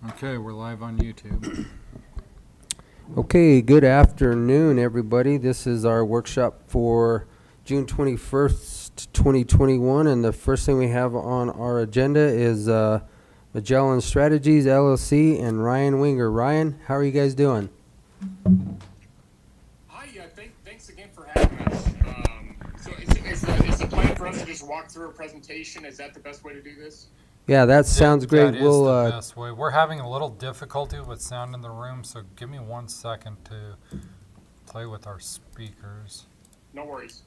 Okay, we're live on YouTube. Okay, good afternoon, everybody. This is our workshop for June 21st, 2021, and the first thing we have on our agenda is Magellan Strategies, LLC, and Ryan Winger. Ryan, how are you guys doing? Hi, thanks again for having us. Is the plan for us to just walk through a presentation? Is that the best way to do this? Yeah, that sounds great. That is the best way. We're having a little difficulty with sound in the room, so give me 1 second to play with our speakers. No worries.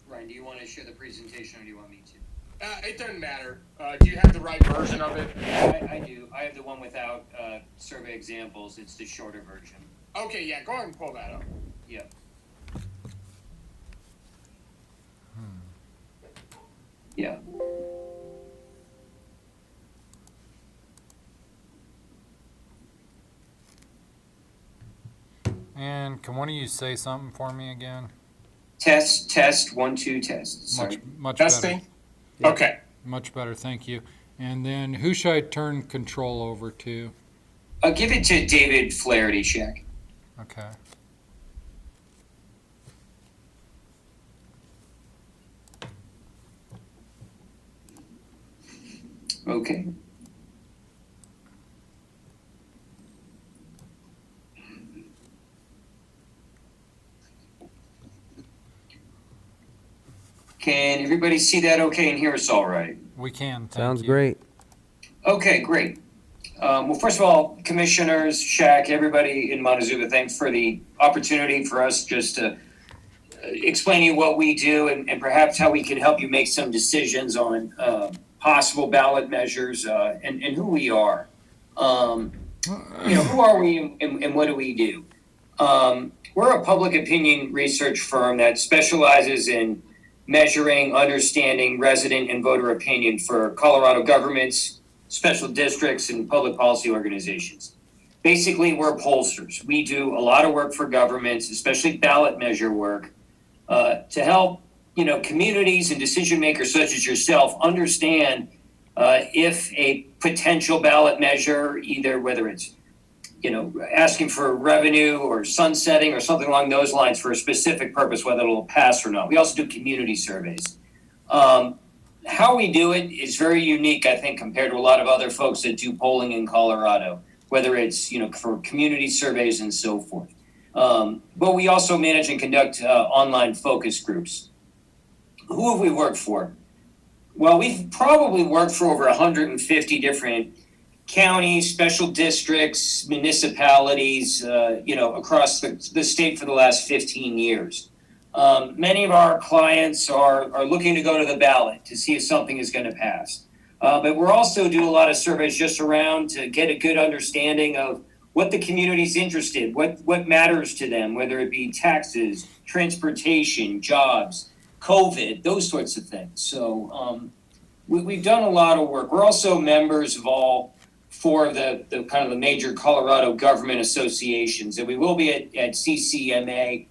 Ryan, do you want to share the presentation or do you want me to? It doesn't matter. Do you have the right version of it? I do. I have the one without survey examples. It's the shorter version. Okay, yeah, go ahead and pull that up. Yep. Yeah. And can one of you say something for me again? Test, 1, 2, test. Sorry. Much Testing? better. Yeah. Okay. Much better, thank you. And then who should I turn control over to? I'll give it to David Flaherty, Shaq. Okay. Okay. Can everybody see that okay and hear us all right? We can, thank Sounds you. great. Okay, great. Well, first of all, commissioners, Shaq, everybody in Montezuma, thanks for the opportunity for us just to explain to you what we do and perhaps how we can help you make some decisions on possible ballot measures and who we are. Who are we and what do we do? We're a public opinion research firm that specializes in measuring, understanding resident and voter opinion for Colorado governments, special districts, and public policy organizations. Basically, we're pollsters. We do a lot of work for governments, especially ballot measure work, to help communities and decision makers such as yourself understand if a potential ballot measure, either whether it's asking for revenue or sunsetting or something along those lines for a specific purpose, whether it'll pass or not. We also do community surveys. How we do it is very unique, I think, compared to a lot of other folks that do polling in Colorado, whether it's for community surveys and so forth. But we also manage and conduct online focus groups. Who have we worked for? Well, we've probably worked for over 150 different counties, special districts, municipalities, across the state for the last 15 years. Many of our clients are looking to go to the ballot to see if something is going to pass. But we're also doing a lot of surveys just around to get a good understanding of what the community's interested, what matters to them, whether it be taxes, transportation, jobs, COVID, those sorts of things. So we've done a lot of work. We're also members of all four of the kind of the major Colorado government associations, and we will be at CCCMA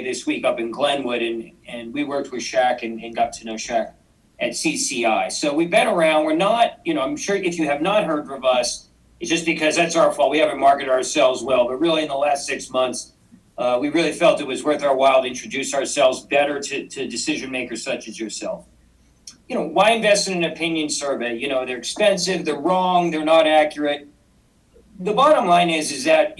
this week up in Glenwood, and we worked with Shaq and got to know Shaq at CCI. So we've been around. We're not, I'm sure if you have not heard from us, it's just because that's our fault. We haven't marketed ourselves well, but really in the last 6 months, we really felt it was worth our while to introduce ourselves better to decision makers such as yourself. Why invest in an opinion survey? They're expensive, they're wrong, they're not accurate. The bottom line is that,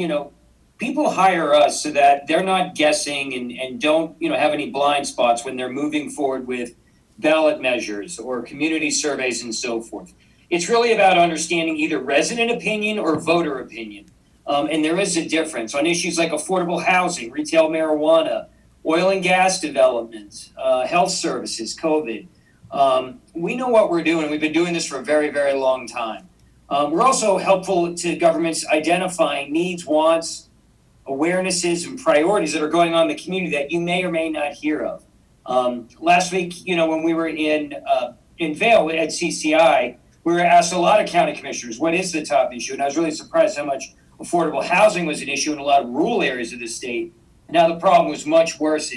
people hire us so that they're not guessing and don't, have any blind spots when they're moving forward with ballot measures or community surveys and so forth. It's really about understanding either resident opinion or voter opinion. And there is a difference on issues like affordable housing, retail marijuana, oil and gas development, health services, COVID. We know what we're doing. We've been doing this for a very, very long time. We're also helpful to governments identifying needs, wants, awarenesses, and priorities that are going on in the community that you may or may not hear of. Last week, when we were in Vail at CCI, we were asked a lot of county commissioners, what is the top issue? And I was really surprised how much affordable housing was an issue in a lot of rural areas of the state. Now the problem was much worse.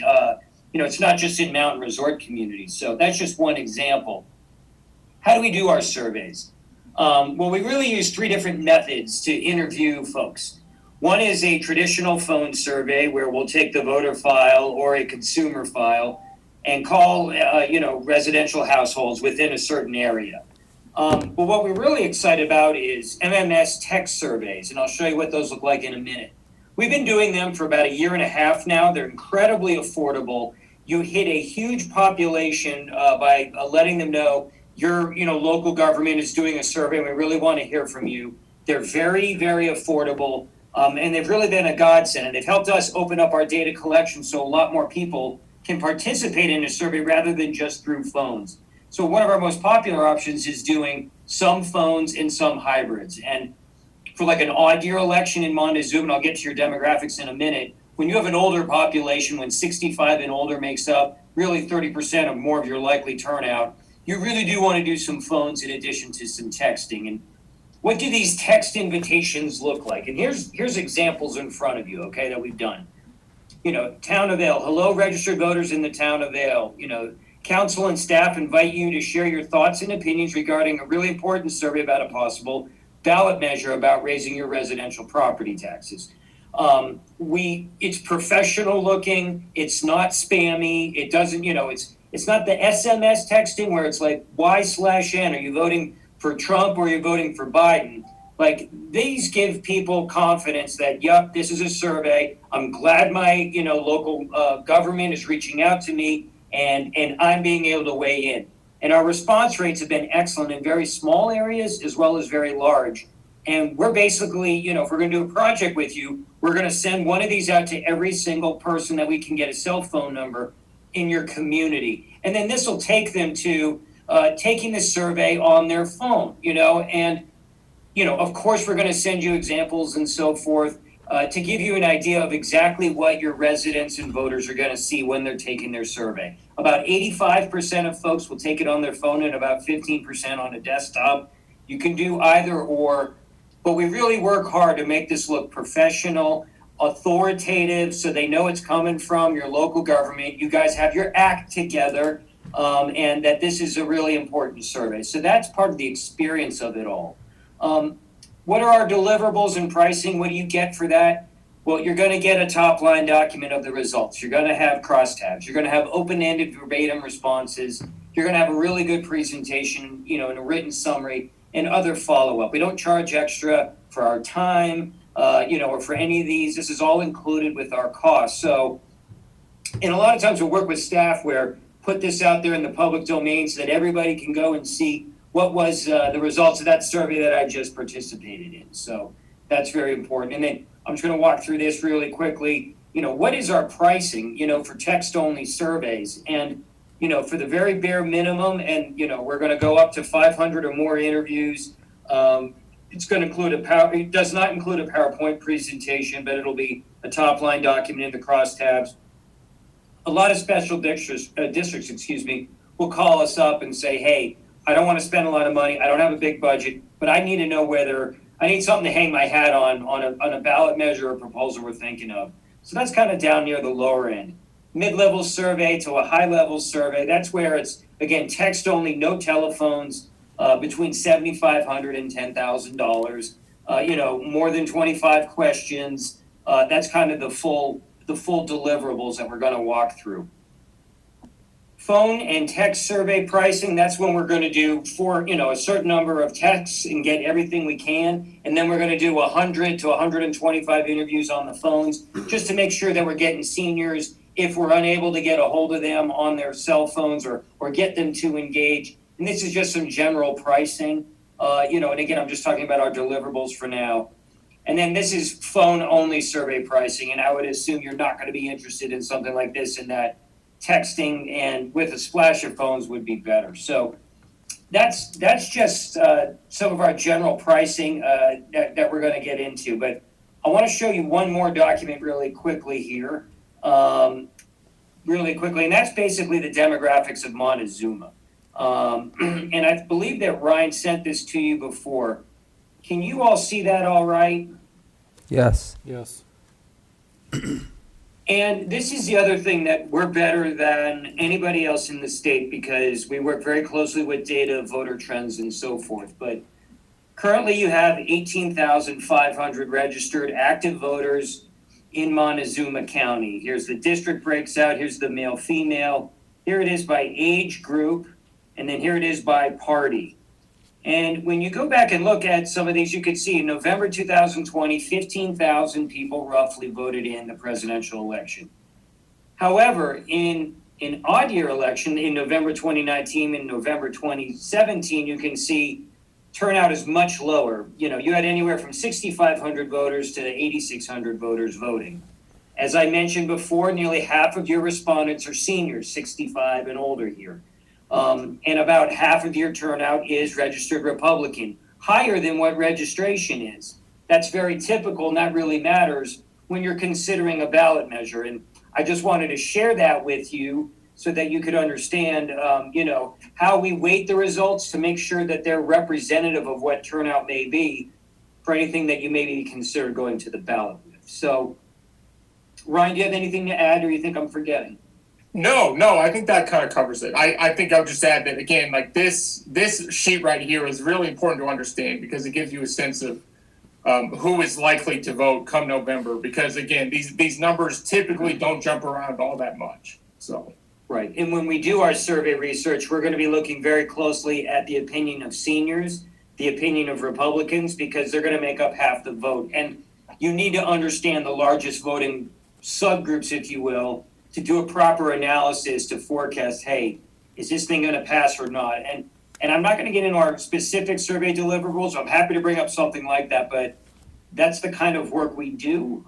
It's not just in mountain resort communities. So that's just one example. How do we do our surveys? Well, we really use three different methods to interview folks. One is a traditional phone survey where we'll take the voter file or a consumer file and call, residential households within a certain area. But what we're really excited about is MMS text surveys, and I'll show you what those look like in a minute. We've been doing them for about a year and a half now. They're incredibly affordable. You hit a huge population by letting them know your local government is doing a survey and we really want to hear from you. They're very, very affordable, and they've really been a godsend. And they've helped us open up our data collection so a lot more people can participate in a survey rather than just through phones. So one of our most popular options is doing some phones and some hybrids. And for like an odd year election in Montezuma, and I'll get to your demographics in a minute, when you have an older population, when 65 and older makes up really 30% or more of your likely turnout, you really do want to do some phones in addition to some texting. And what do these text invitations look like? And here's examples in front of you, okay, that we've done. Town of Vale, hello registered voters in the town of Vale. Council and staff invite you to share your thoughts and opinions regarding a really important survey about a possible ballot measure about raising your residential property taxes. It's professional looking, it's not spammy, it doesn't, it's not the SMS texting where it's like Y/N, are you voting for Trump or are you voting for Biden? Like, these give people confidence that, yep, this is a survey. I'm glad my, local government is reaching out to me and I'm being able to weigh in. And our response rates have been excellent in very small areas as well as very large. And we're basically, if we're going to do a project with you, we're going to send one of these out to every single person that we can get a cell phone number in your community. And then this will take them to taking the survey on their phone, and, of course, we're going to send you examples and so forth to give you an idea of exactly what your residents and voters are going to see when they're taking their survey. About 85% of folks will take it on their phone and about 15% on a desktop. You can do either or, but we really work hard to make this look professional, authoritative, so they know it's coming from your local government. You guys have your act together, and that this is a really important survey. So that's part of the experience of it all. What are our deliverables and pricing? What do you get for that? Well, you're going to get a top line document of the results. You're going to have crosstabs. You're going to have open-ended verbatim responses. You're going to have a really good presentation, and a written summary and other follow-up. We don't charge extra for our time, or for any of these. This is all included with our costs. So, and a lot of times we'll work with staff where put this out there in the public domain so that everybody can go and see what was the results of that survey that I just participated in. So that's very important. And then I'm just going to walk through this really quickly. What is our pricing, for text-only surveys? And, for the very bare minimum, and, we're going to go up to 500 or more interviews. It's going to include it does not include a PowerPoint presentation, but it'll be a top-line document in the crosstabs. A lot of special districts, will call us up and say, hey, I don't want to spend a lot of money. I don't have a big budget, but I need to know whether I need something to hang my hat on a ballot measure or proposal we're thinking of. So that's kind of down near the lower end. Mid-level survey to a high-level survey, that's where it's, again, text only, no telephones, between $7,500 and $10,000. More than 25 questions. That's kind of the full deliverables that we're going to walk through. Phone and text survey pricing, that's when we're going to do for, a certain number of texts and get everything we can. And then we're going to do 100 to 125 interviews on the phones just to make sure that we're getting seniors if we're unable to get a hold of them on their cell phones or get them to engage. And this is just some general pricing, and again, I'm just talking about our deliverables for now. And then this is phone only survey pricing. And I would assume you're not going to be interested in something like this, and that texting and with a splash of phones would be better. So that's just some of our general pricing that we're going to get into. But I want to show you one more document really quickly here. And that's basically the demographics of Montezuma. And I believe that Ryan sent this to you before. Can you all see that all right? Yes. Yes. And this is the other thing that we're better than anybody else in the state because we work very closely with data, voter trends, and so forth. But Currently, you have 18,500 registered active voters in Montezuma County. Here's the district breaks out. Here's the male, female. Here it is by age group, and then here it is by party. And when you go back and look at some of these, you can see in November 2020, 15,000 people roughly voted in the presidential election. However, in an odd year election in November 2019 and November 2017, you can see turnout is much lower. You had anywhere from 6,500 voters to 8,600 voters voting. As I mentioned before, nearly half of your respondents are seniors, 65 and older here. And about half of your turnout is registered Republican, higher than what registration is. That's very typical, and that really matters when you're considering a ballot measure. And I just wanted to share that with you so that you could understand, how we weight the results to make sure that they're representative of what turnout may be for anything that you may be considered going to the ballot with. So, Ryan, do you have anything to add, or you think I'm forgetting? No, I think that kind of covers it. I think I'll just add that again, like this sheet right here is really important to understand because it gives you a sense of who is likely to vote come November. Because again, these numbers typically don't jump around all that much. So. Right. And when we do our survey research, we're going to be looking very closely at the opinion of seniors, the opinion of Republicans, because they're going to make up half the vote. And you need to understand the largest voting subgroups, if you will, to do a proper analysis to forecast, hey, is this thing going to pass or not? And I'm not going to get into our specific survey deliverables. I'm happy to bring up something like that, but that's the kind of work we do.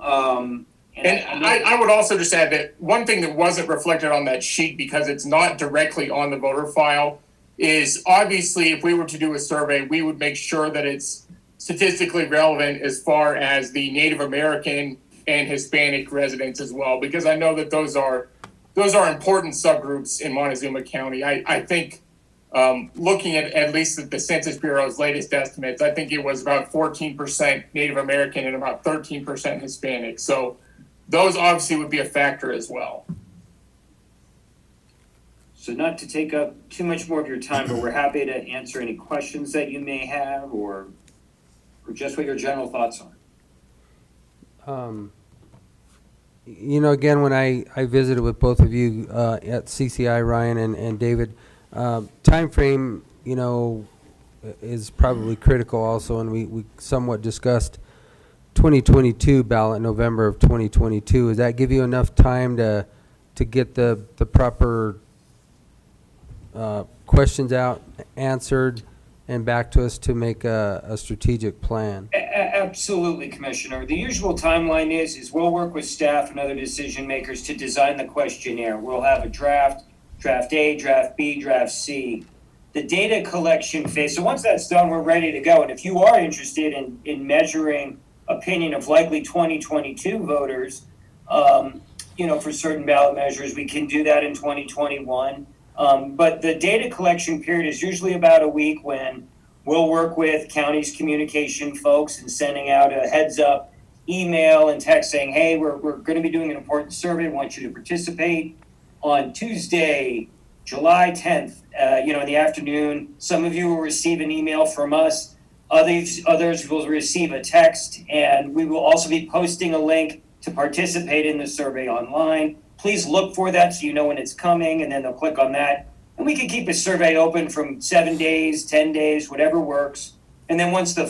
And I would also just add that one thing that wasn't reflected on that sheet because it's not directly on the voter file is obviously if we were to do a survey, we would make sure that it's statistically relevant as far as the Native American and Hispanic residents as well, because I know that those are important subgroups in Montezuma County. I think looking at least the Census Bureau's latest estimates, I think it was about 14% Native American and about 13% Hispanic. So those obviously would be a factor as well. So not to take up too much more of your time, but we're happy to answer any questions that you may have or just what your general thoughts are. Again, when I visited with both of you at CCI, Ryan and David, time frame, is probably critical also, and we somewhat discussed 2022 ballot, November of 2022. Does that give you enough time to get the proper questions out, answered, and back to us to make a strategitic plan? Absolutely, Commissioner. The usual timeline is we'll work with staff and other decision makers to design the questionnaire. We'll have a draft A, draft B, draft C. The data collection phase, so once that's done, we're ready to go. And if you are interested in measuring opinion of likely 2022 voters, for certain ballot measures, we can do that in 2021. But the data collection period is usually about a week when we'll work with county's communication folks and sending out a heads up email and text saying, hey, we're going to be doing an important survey. We want you to participate on Tuesday, July 10th, in the afternoon. Some of you will receive an email from us. Others will receive a text, and we will also be posting a link to participate in the survey online. Please look for that so you know when it's coming, and then they'll click on that. And we can keep a survey open from 7 days, 10 days, whatever works. And then once the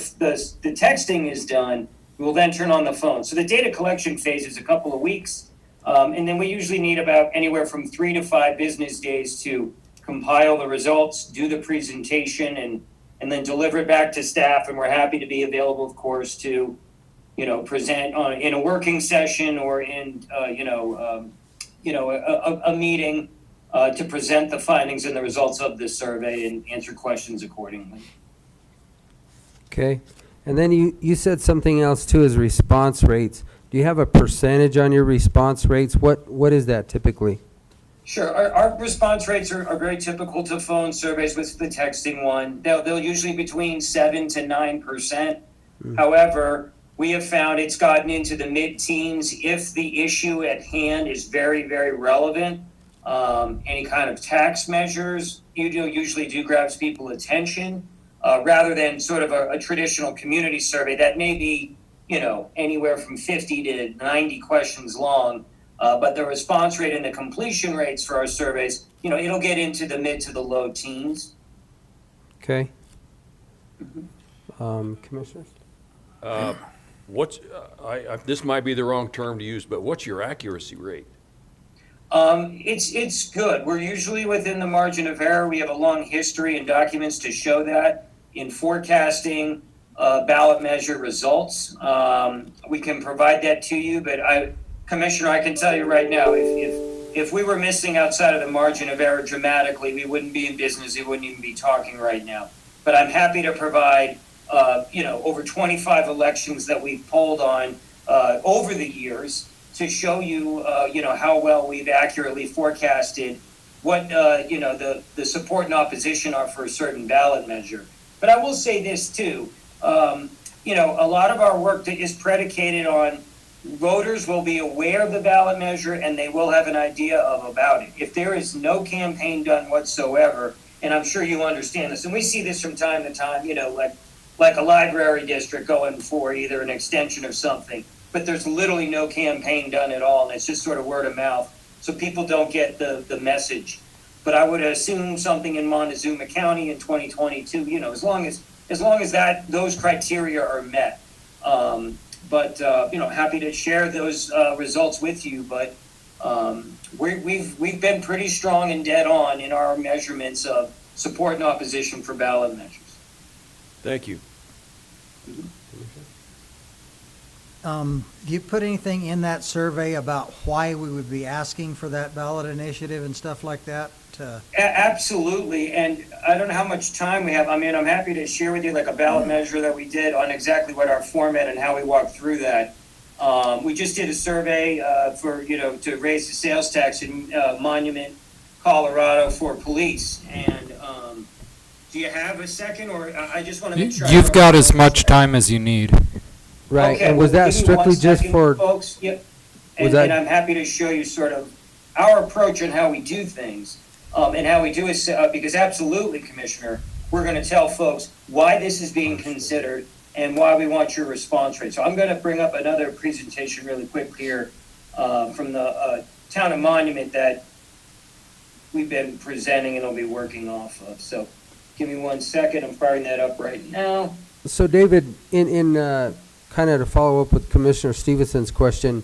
texting is done, we will then turn on the phone. So the data collection phase is a couple of weeks. And then we usually need about anywhere from 3 to 5 business days to compile the results, do the presentation, and then deliver it back to staff. And we're happy to be available, of course, to, present in a working session or in, a meeting to present the findings and the results of this survey and answer questions accordingly. Okay. And then you said something else too, is response rates. Do you have a percentage on your response rates? What is that typically? Sure. Our response rates are very typical to phone surveys with the texting one. They'll usually between 7 to 9%. However, we have found it's gotten into the mid-teens if the issue at hand is very, very relevant. Any kind of tax measures usually do grabs people's attention. rather than sort of a traditional community survey that may be, anywhere from 50 to 90 questions long. But the response rate and the completion rates for our surveys, it'll get into the mid to the low teens. Okay. Commissioners? This might be the wrong term to use, but what's your accuracy rate? It's good. We're usually within the margin of error. We have a long history and documents to show that in forecasting ballot measure results. We can provide that to you, but Commissioner, I can tell you right now, if we were missing outside of the margin of error dramatically, we wouldn't be in business. We wouldn't even be talking right now. But I'm happy to provide, over 25 elections that we've polled on over the years to show you, how well we've accurately forecasted what, the support and opposition are for a certain ballot measure. But I will say this too, a lot of our work is predicated on voters will be aware of the ballot measure and they will have an idea about it. If there is no campaign done whatsoever, and I'm sure you understand this, and we see this from time to time, like a library district going for either an extension or something, but there's literally no campaign done at all, and it's just sort of word of mouth, so people don't get the message. But I would assume something in Montezuma County in 2022, as long as those criteria are met. But happy to share those results with you. But we've been pretty strong and dead on in our measurements of support and opposition for ballot measures. Thank you. Do you put anything in that survey about why we would be asking for that ballot initiative and stuff like that? Absolutely, and I don't know how much time we have. I mean, I'm happy to share with you like a ballot measure that we did on exactly what our format and how we walked through that. We just did a survey for, to raise the sales tax in Monument, Colorado for police. And do you have a second, or I just want to make sure? You've got as much time as you need. Right, Okay, and was well, that give me one strictly just second, for, folks? Yep. Was And that- I'm happy to show you sort of our approach and how we do things. And how we do is, because absolutely, Commissioner, we're going to tell folks why this is being considered and why we want your response rate. So I'm going to bring up another presentation really quick here from the town of Monument that we've been presenting and will be working off of. So give me 1 second. I'm firing that up right now. so David, in kind of to follow up with Commissioner Stevenson's question,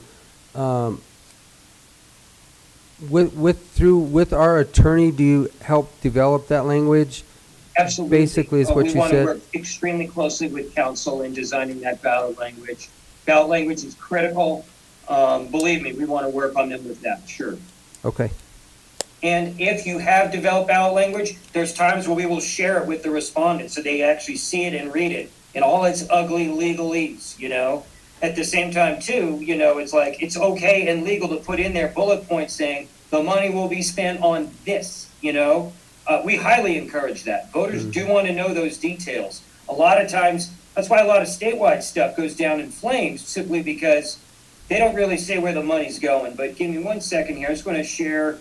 with our attorney, do you help develop that language? Absolutely. Basically is what you We want to said. work extremely closely with council in designing that ballot language. Ballot language is critical. Believe me, we want to work on them with that, sure. Okay, And if you have developed ballot language, there's times where we will share it with the respondents so they actually see it and read it in all its ugly legalese, At the same time, too, it's like it's okay and legal to put in there bullet points saying the money will be spent on this, We highly encourage that. Voters do want to know those details. A lot of times, that's why a lot of statewide stuff goes down in flames, simply because they don't really say where the money's going. But give me 1 second here. I just want to share,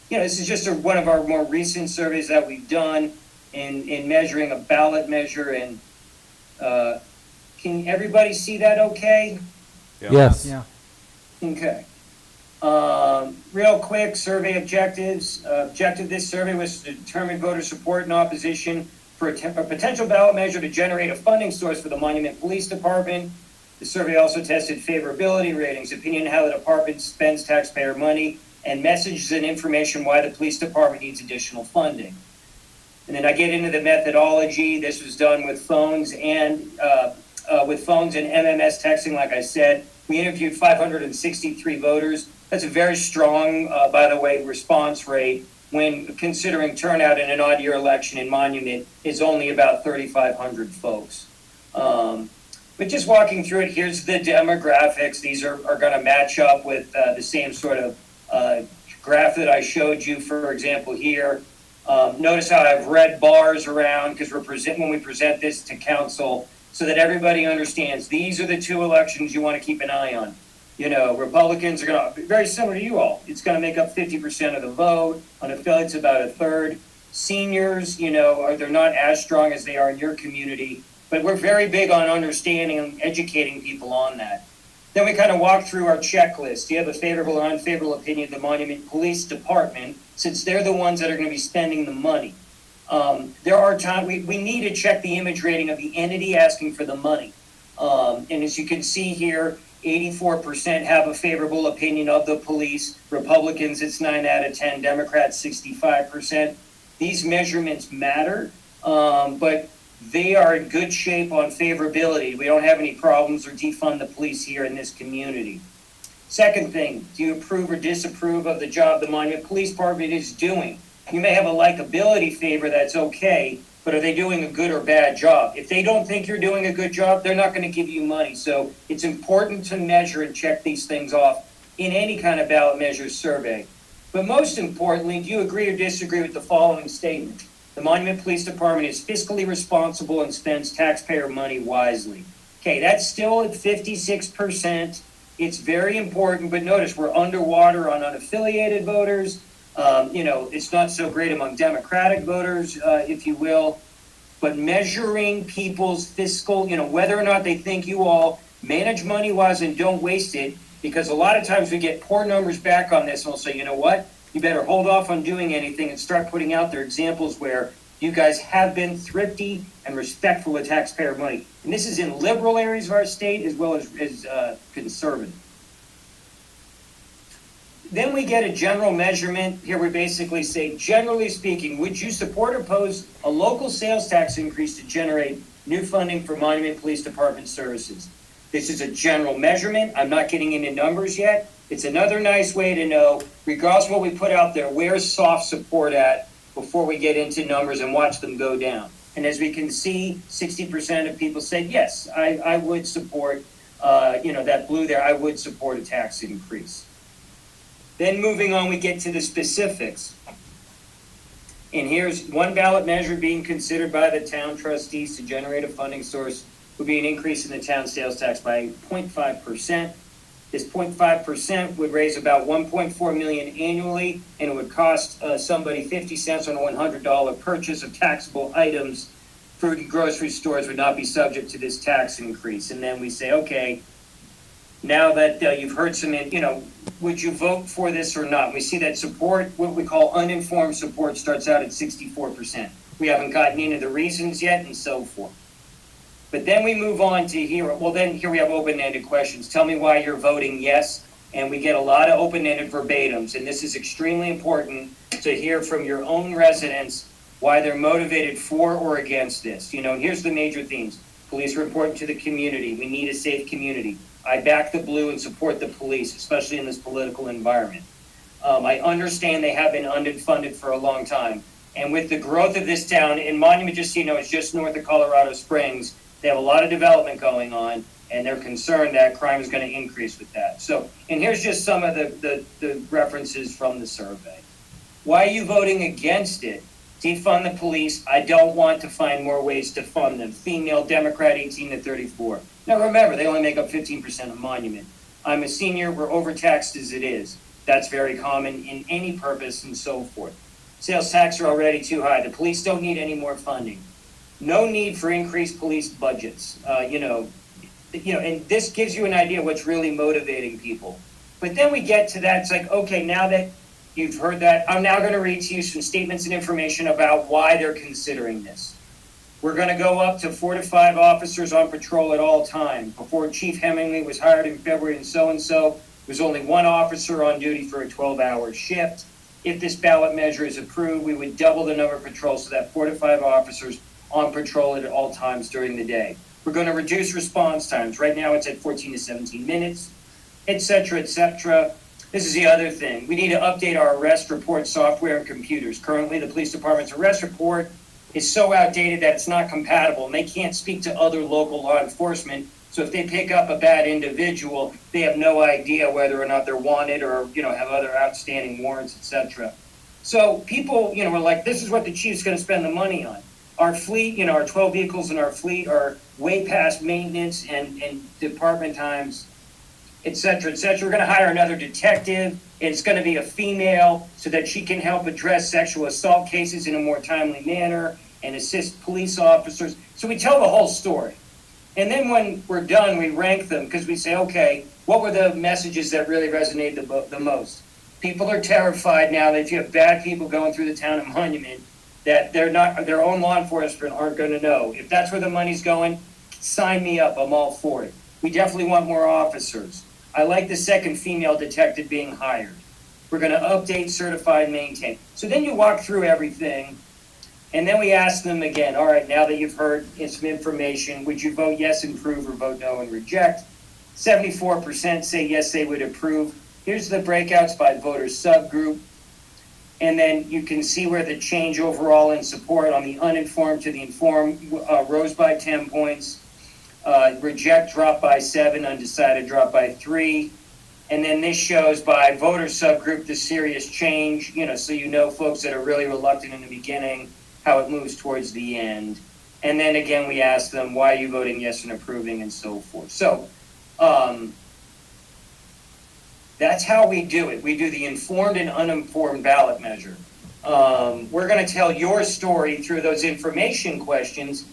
this is just one of our more recent surveys that we've done in measuring a ballot measure. And can everybody see that okay? Yeah. yes. Yeah. Okay. Real quick, survey objectives. Objective of this survey was to determine voter support and opposition for a potential ballot measure to generate a funding source for the Monument Police Department. The survey also tested favorability ratings, opinion on how the department spends taxpayer money, and messages and information why the police department needs additional funding. And then I get into the methodology. This was done with phones and MMS texting, like I said. We interviewed 563 voters. That's a very strong, by the way, response rate when considering turnout in an odd year election in Monument is only about 3,500 folks. But just walking through it, here's the demographics. These are going to match up with the same sort of graph that I showed you, for example, here. Notice how I have red bars around because when we present this to council, so that everybody understands these are the two elections you want to keep an eye on. Republicans are going to, very similar to you all, it's going to make up 50% of the vote. On affiliates, about a third. Seniors, they're not as strong as they are in your community, but we're very big on understanding and educating people on that. Then we kind of walk through our checklist. Do you have a favorable or unfavorable opinion of the Monument Police Department, since they're the ones that are going to be spending the money? There are times we need to check the image rating of the entity asking for the money. And as you can see here, 84% have a favorable opinion of the police. Republicans, it's 9 out of 10. Democrats, 65%. These measurements matter, but they are in good shape on favorability. We don't have any problems or defund the police here in this community. Second thing, do you approve or disapprove of the job the Monument Police Department is doing? You may have a likability favor, that's okay, but are they doing a good or bad job? If they don't think you're doing a good job, they're not going to give you money. So it's important to measure and check these things off in any kind of ballot measure survey. But most importantly, do you agree or disagree with the following statement? The Monument Police Department is fiscally responsible and spends taxpayer money wisely. Okay, that's still at 56%. It's very important, but notice we're underwater on unaffiliated voters. It's not so great among Democratic voters, if you will. But measuring people's fiscal, whether or not they think you all manage money wise and don't waste it, because a lot of times we get poor numbers back on this and we'll say, you know what? You better hold off on doing anything and start putting out there examples where you guys have been thrifty and respectful of taxpayer money. And this is in liberal areas of our state as well as conservative. Then we get a general measurement. Here we basically say, generally speaking, would you support or oppose a local sales tax increase to generate new funding for Monument Police Department services? This is a general measurement. I'm not getting into numbers yet. It's another nice way to know, regardless of what we put out there, where's soft support at before we get into numbers and watch them go down. And as we can see, 60% of people said, yes, I would support, that blue there, I would support a tax increase. Then moving on, we get to the specifics. And here's one ballot measure being considered by the town trustees to generate a funding source would be an increase in the town sales tax by 0.5%. This 0.5% would raise about $1.4 million annually, and it would cost somebody 50 cents on a $100 purchase of taxable items. Food and grocery stores would not be subject to this tax increase. And then we say, okay, now that you've heard some, would you vote for this or not? We see that support, what we call uninformed support, starts out at 64%. We haven't gotten into the reasons yet and so forth. But then we move on to here. Well, then here we have open-ended questions. Tell me why you're voting yes. And we get a lot of open-ended verbatims. And this is extremely important to hear from your own residents why they're motivated for or against this. And here's the major themes. Police are important to the community. We need a safe community. I back the blue and support the police, especially in this political environment. I understand they have been underfunded for a long time. And with the growth of this town, in Monument, just so you know, it's just north of Colorado Springs. They have a lot of development going on, and they're concerned that crime is going to increase with that. So, and here's just some of the references from the survey. Why are you voting against it? Defund the police. I don't want to find more ways to fund them. Female Democrat, 18 to 34. Now remember, they only make up 15% of Monument. I'm a senior. We're overtaxed as it is. That's very common in any purpose and so forth. Sales tax are already too high. The police don't need any more funding. No need for increased police budgets. And this gives you an idea of what's really motivating people. But then we get to that. It's like, okay, now that you've heard that, I'm now going to read to you some statements and information about why they're considering this. We're going to go up to 4 to 5 officers on patrol at all times. Before Chief Hemingway was hired in February and so, there's only one officer on duty for a 12-hour shift. If this ballot measure is approved, we would double the number of patrols so that 4 to 5 officers on patrol at all times during the day. We're going to reduce response times. Right now it's at 14 to 17 minutes, et cetera, et cetera. This is the other thing. We need to update our arrest report software and computers. Currently, the police department's arrest report is so outdated that it's not compatible, and they can't speak to other local law enforcement. So if they pick up a bad individual, they have no idea whether or not they're wanted or, have other outstanding warrants, et cetera. So people, are like, this is what the chief's going to spend the money on. Our fleet, our 12 vehicles in our fleet are way past maintenance and department times. et cetera, et cetera. We're going to hire another detective. It's going to be a female so that she can help address sexual assault cases in a more timely manner and assist police officers. So we tell the whole story. And then when we're done, we rank them because we say, okay, what were the messages that really resonated the most? People are terrified now that if you have bad people going through the town of Monument, that their own law enforcement aren't going to know. If that's where the money's going, sign me up. I'm all for it. We definitely want more officers. I like the second female detective being hired. We're going to update, certify, and maintain. So then you walk through everything, and then we ask them again, all right, now that you've heard some information, would you vote yes, approve, or vote no and reject? 74% say yes, they would approve. Here's the breakouts by voter subgroup. And then you can see where the change overall in support on the uninformed to the informed rose by 10 points. Reject dropped by 7, undecided dropped by 3. And then this shows by voter subgroup the serious change, so folks that are really reluctant in the beginning, how it moves towards the end. And then again, we ask them, why are you voting yes and approving and so forth. So that's how we do it. We do the informed and uninformed ballot measure. We're going to tell your story through those information questions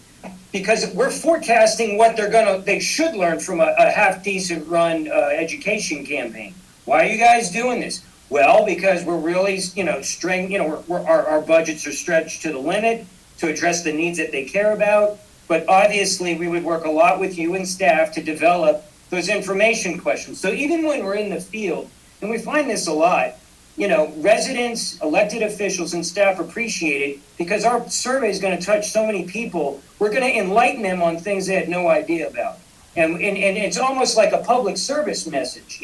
because we're forecasting what they should learn from a half decent run education campaign. Why are you guys doing this? Well, because we're really, our budgets are stretched to the limit to address the needs that they care about. But obviously, we would work a lot with you and staff to develop those information questions. So even when we're in the field, and we find this a lot, residents, elected officials, and staff appreciate it because our survey is going to touch so many people. We're going to enlighten them on things they had no idea about. And it's almost like a public service message,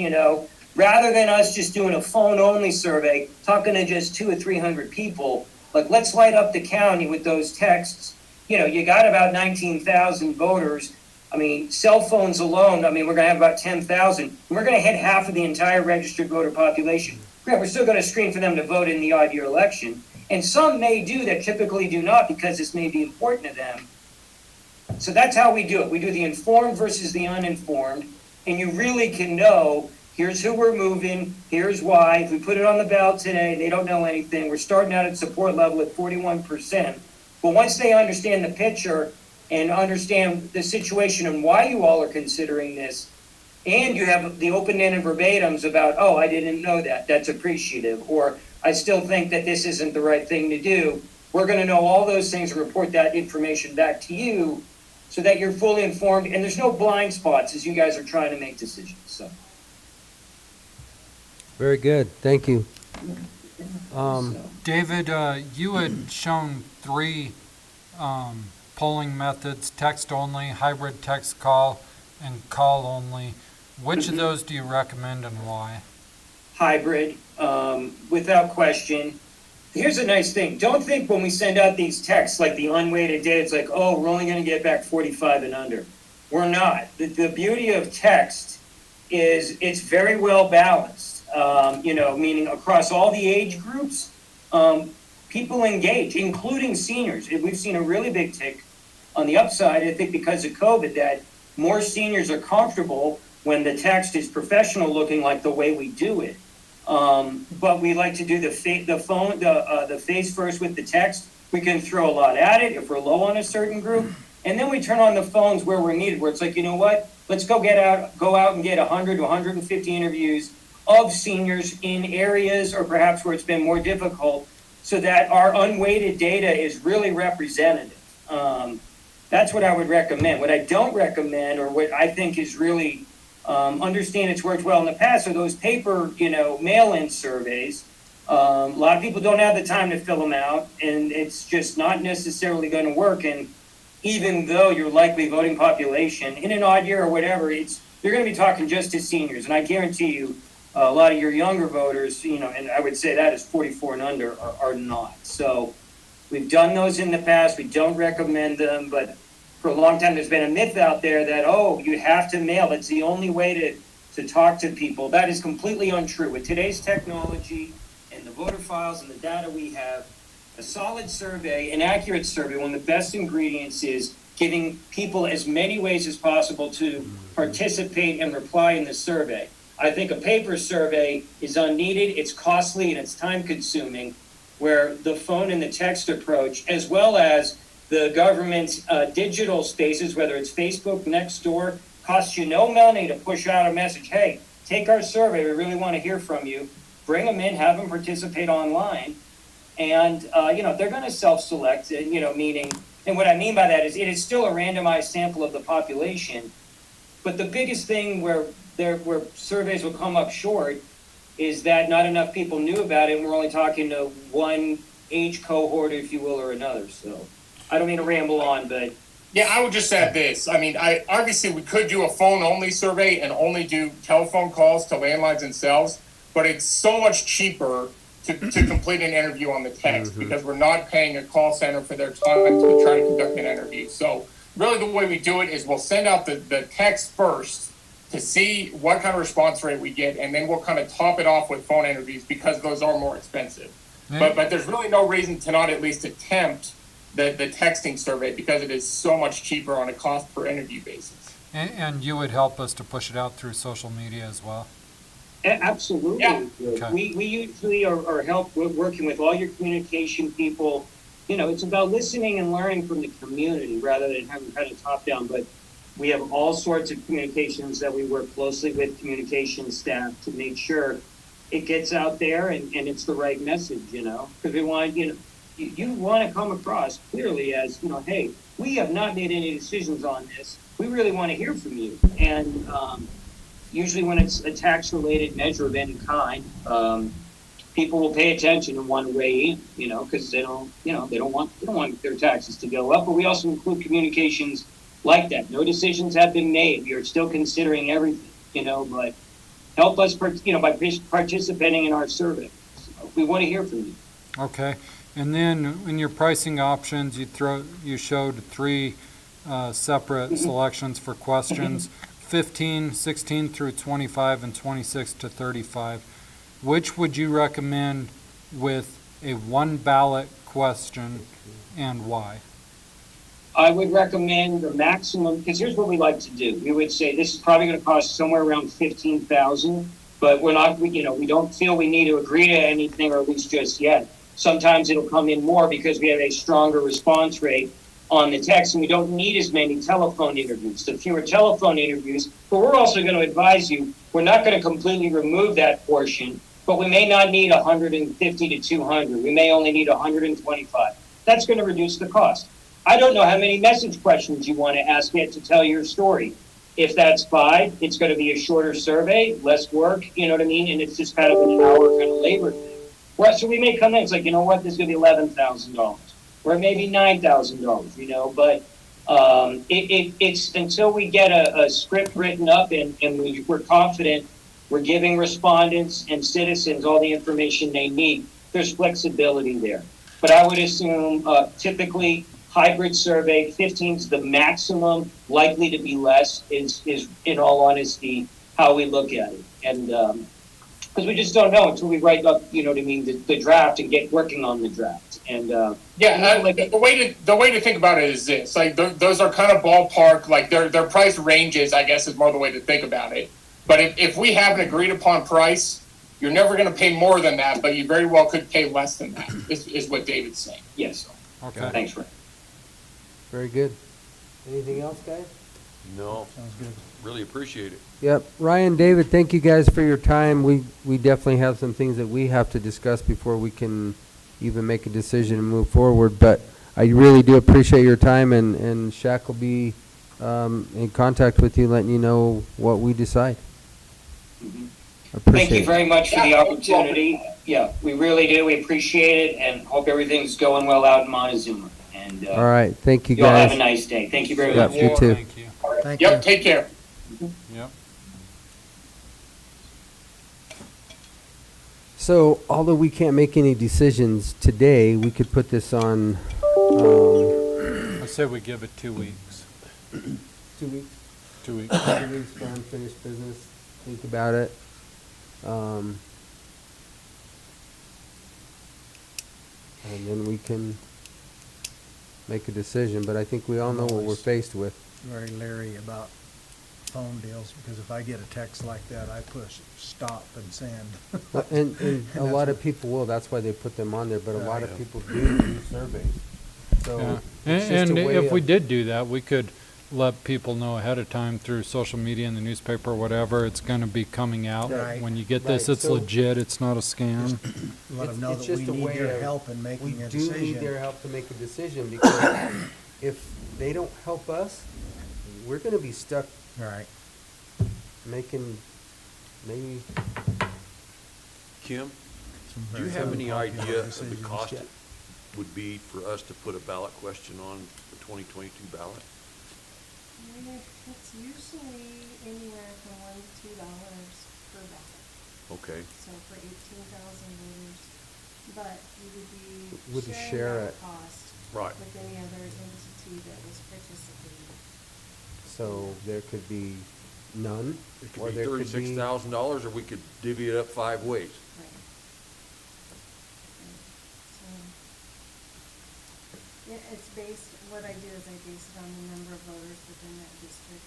rather than us just doing a phone-only survey, talking to just 200 or 300 people. Like, let's light up the county with those texts. You got about 19,000 voters. I mean, cell phones alone, we're going to have about 10,000. We're going to hit half of the entire registered voter population. Yeah, we're still going to screen for them to vote in the odd year election. And some may do that typically do not because this may be important to them. So that's how we do it. We do the informed versus the uninformed. And you really can know, here's who we're moving, here's why. If we put it on the ballot today, they don't know anything. We're starting out at support level at 41%. But once they understand the picture and understand the situation and why you all are considering this, and you have the open-ended verbatims about, oh, I didn't know that, that's appreciative, or I still think that this isn't the right thing to do, we're going to know all those things and report that information back to you so that you're fully informed and there's no blind spots as you guys are trying to make decisions. So. Very good. Thank you. David, you had shown 3 polling methods: text only, hybrid text call, and call only. Which of those do you recommend and why? Hybrid, without question. Here's a nice thing. Don't think when we send out these texts like the unweighted data, it's like, oh, we're only going to get back 45 and under. We're not. The beauty of text is it's very well balanced, meaning across all the age groups, people engage, including seniors. We've seen a really big tick on the upside, I think, because of COVID, that more seniors are comfortable when the text is professional looking like the way we do it. But we like to do the face first with the text. We can throw a lot at it if we're low on a certain group. And then we turn on the phones where we're needed, where it's like, you know what? Let's go out and get 100 to 150 interviews of seniors in areas or perhaps where it's been more difficult so that our unweighted data is really representative. That's what I would recommend. What I don't recommend, or what I think is really understand it's worked well in the past, are those paper, mail-in surveys. A lot of people don't have the time to fill them out, and it's just not necessarily going to work. And even though your likely voting population in an odd year or whatever, you're going to be talking just to seniors. And I guarantee you, a lot of your younger voters, and I would say that is 44 and under, are not. So we've done those in the past. We don't recommend them, but for a long time, there's been a myth out there that, oh, you have to mail. It's the only way to talk to people. That is completely untrue. With today's technology and the voter files and the data we have, a solid survey, an accurate survey, one of the best ingredients is giving people as many ways as possible to participate and reply in the survey. I think a paper survey is unneeded, it's costly, and it's time consuming, where the phone and the text approach, as well as the government's digital spaces, whether it's Facebook, Nextdoor, costs you no money to push out a message. Hey, take our survey. We really want to hear from you. Bring them in, have them participate online. And, they're going to self-select, meaning, and what I mean by that is it is still a randomized sample of the population. But the biggest thing where surveys will come up short is that not enough people knew about it. And we're only talking to one age cohort, if you will, or another. So I don't mean to ramble on, but Yeah, I would just add this. I mean, obviously we could do a phone-only survey and only do telephone calls to landlines themselves, but it's so much cheaper to complete an interview on the text because we're not paying a call center for their time to try to conduct an interview. So really the way we do it is we'll send out the text first to see what kind of response rate we get, and then we'll kind of top it off with phone interviews because those are more expensive. But there's really no reason to not at least attempt the texting survey because it is so much cheaper on a cost per interview basis. And you would help us to push it out through social media as well? absolutely. Yeah. Okay. We usually are help with working with all your communication people. It's about listening and learning from the community rather than having kind of top down, but we have all sorts of communications that we work closely with communication staff to make sure it gets out there and it's the right message, because we want, you want to come across clearly as, hey, we have not made any decisions on this. We really want to hear from you. And usually when it's a tax related measure of any kind, people will pay attention and want to weigh in, because they don't want their taxes to go up. But we also include communications like that. No decisions have been made. We are still considering everything, but help us, by participating in our survey. So we want to hear from you. Okay. And then in your pricing options, you showed three separate selections for questions, 15, 16 through 25, and 26 to 35. Which would you recommend with a one ballot question and why? I would recommend the maximum, because here's what we like to do. We would say this is probably going to cost somewhere around $15,000, but we're not, we don't feel we need to agree to anything, or at least just yet. Sometimes it'll come in more because we have a stronger response rate on the text, and we don't need as many telephone interviews. The fewer telephone interviews, but we're also going to advise you, we're not going to completely remove that portion, but we may not need 150 to 200. We may only need 125. That's going to reduce the cost. I don't know how many message questions you want to ask yet to tell your story. If that's 5, it's going to be a shorter survey, less work, you know what I mean? And it's just kind of an hour kind of labor thing. Well, so we may come in, it's like, this is going to be $11,000 or maybe $9,000, but it's until we get a script written up and we're confident we're giving respondents and citizens all the information they need, there's flexibility there. But I would assume typically hybrid survey, 15 is the maximum, likely to be less is in all honesty, how we look at it. And because we just don't know until we write up, the draft and get working on the draft. And the way to think about it is this: like those are kind of ballpark, like their price ranges, I guess, is more the way to think about it. But if we have an agreed upon price, you're never going to pay more than that, but you very well could pay less than that. Is what David's saying. yes. Okay. Thanks, Ray. Very good. Anything else, guys? No, really appreciate it. Yep. Ryan, David, thank you guys for your time. We definitely have some things that we have to discuss before we can even make a decision and move forward. But I really do appreciate your time, and Shaq will be in contact with you, letting you know what we decide. Thank you very much for the opportunity. Yeah, we really do. We appreciate it and hope everything's going well out in Montezuma. And All right. Thank you, you all have guys. a nice day. Thank you very Yep, much. you too. Thank you. Thank you. Yep. Take care. Yep. So, although we can't make any decisions today, we could put this on I say we give it 2 weeks. 2 weeks. 2 weeks. 2 weeks for unfinished business. Think about it. And then we can make a decision, but I think we all know what we're Always. faced with. Very leery about phone deals, because if I get a text like that, I push stop and send. And a that's lot of what- people will, that's why they put them on there, but a lot of Yeah. people do surveys. So Yeah. it's just And a way if we of- did do that, we could let people know ahead of time through social media and the newspaper, whatever, it's gonna be coming out. Right. When you get this, Right, it's so- legit, it's not a scam. Let them know It's that we just a need way your of- help in We making a do need decision. their help to make a decision, because if they don't help us, we're gonna be stuck Right. making maybe, Kim, Some do you very have any unpopular idea of the decisions. cost it would be for us to put a ballot question on the 2022 ballot? It's usually anywhere from $1 to $2 per ballot, Okay, so for 18,000 voters. But you Would would you be share sharing it? that cost right. with any other entity that was participating. so there could be none, It or could be there could be. $36,000, or we could divvy it up 5 ways. Right. So, yeah, it's based, what I do is I base it on the number of voters within that district.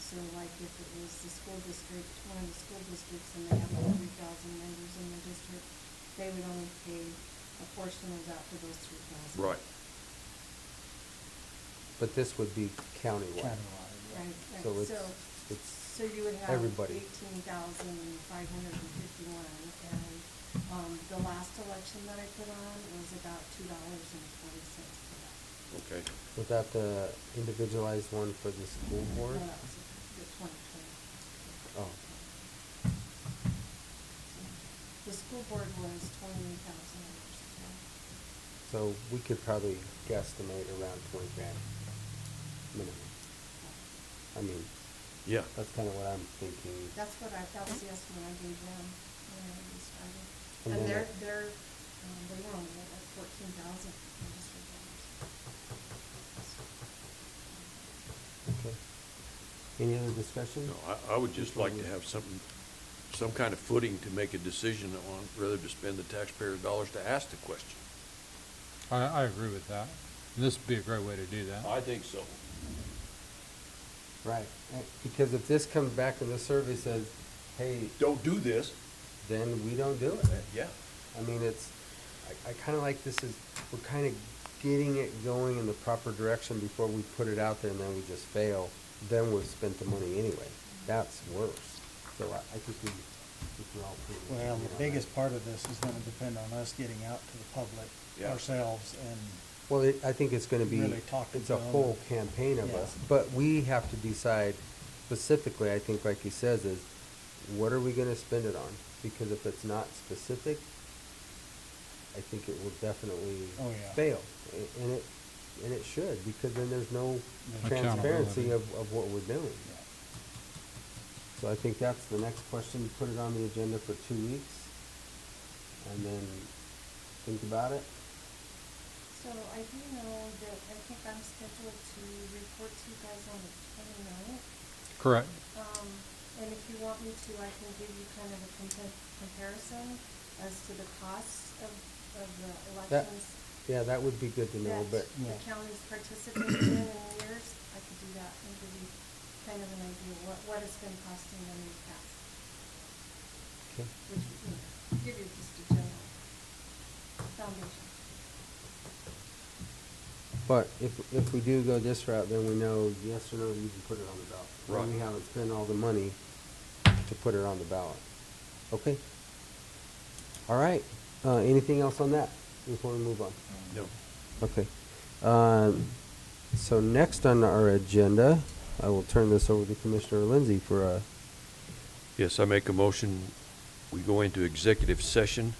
So like if it was the school district, one of the school districts, and they have like 3,000 members in the district, they would only pay a portion of that for those 3,000. Right. But this would be countywide, Countywide, yeah. Right, so right, it's, so you would have everybody. 18,551, and, the last election that I put on was about $2.20 for that. Okay. was that the individualized one for the school board? No, that was the 2020. Oh, The school board was $28,000. so we could probably guesstimate around 20 grand minimum. I mean, Yeah. that's kind of what I'm thinking. That was the estimate I gave them when we started. And And then they were only at 14,000 registered voters. Okay. Any other discussion? No, I would just like to have some kind of footing to make a decision on, rather to spend the taxpayers' dollars to ask the question. I agree with that. This would be a great way to do that. I think so. Right, because if this comes back and the survey says, hey, Don't do this. then we don't do it. Yeah. I mean, I kind of like this is, we're kind of getting it going in the proper direction before we put it out there and then we just fail. Then we've spent the money anyway. That's worse. So I think we all. pretty much Well, agree the on biggest that. part of this is gonna depend on us getting out to the public Yeah. ourselves and Well, I think it's gonna be, really talking it's a to 'em. whole campaign of Yeah. us, but we have to decide specifically, I think like he says, is what are we gonna spend it on? Because if it's not specific, I think it will definitely Oh, yeah. fail. And it should, because then there's no There's transparency accountability. of what we're doing. Yeah. So I think that's the next question, put it on the agenda for 2 weeks, and then think about it. So I do know that I think I'm scheduled to report to you guys on the 29th. Correct. And if you want me to, I can give you kind of a comparison as to the costs of the elections Yeah, that would be good to know, that but, the county's participated in years. I could do that and give you kind of an idea of what it's been costing them in the past, okay. which, give you just a general foundation. But if we do go this route, then we know yes or no, you can put it on the ballot. Right. Then we haven't spent all the money to put it on the ballot. Okay? All right. Anything else on that before we move on? No. Okay. So next on our agenda, I will turn this over to Commissioner Lindsay for a, Yes, I make a motion, we go into executive session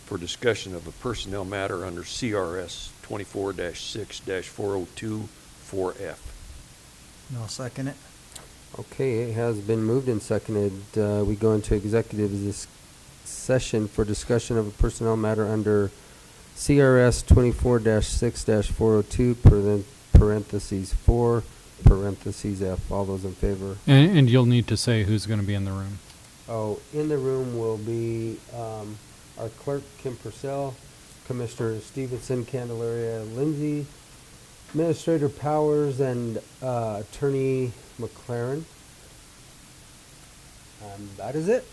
for discussion of a personnel matter under CRS 24-6-402 4F. And I'll second it. okay, it has been moved and seconded. We go into executive session for discussion of a personnel matter under CRS 24-6-402, parentheses 4, parentheses F. All those in favor? And you'll need to say who's gonna be in the room. Oh, in the room will be our clerk, Kim Purcell, Commissioner Stevenson, Candelaria, Lindsay, Administrator Powers, and Attorney McLaren. That is it.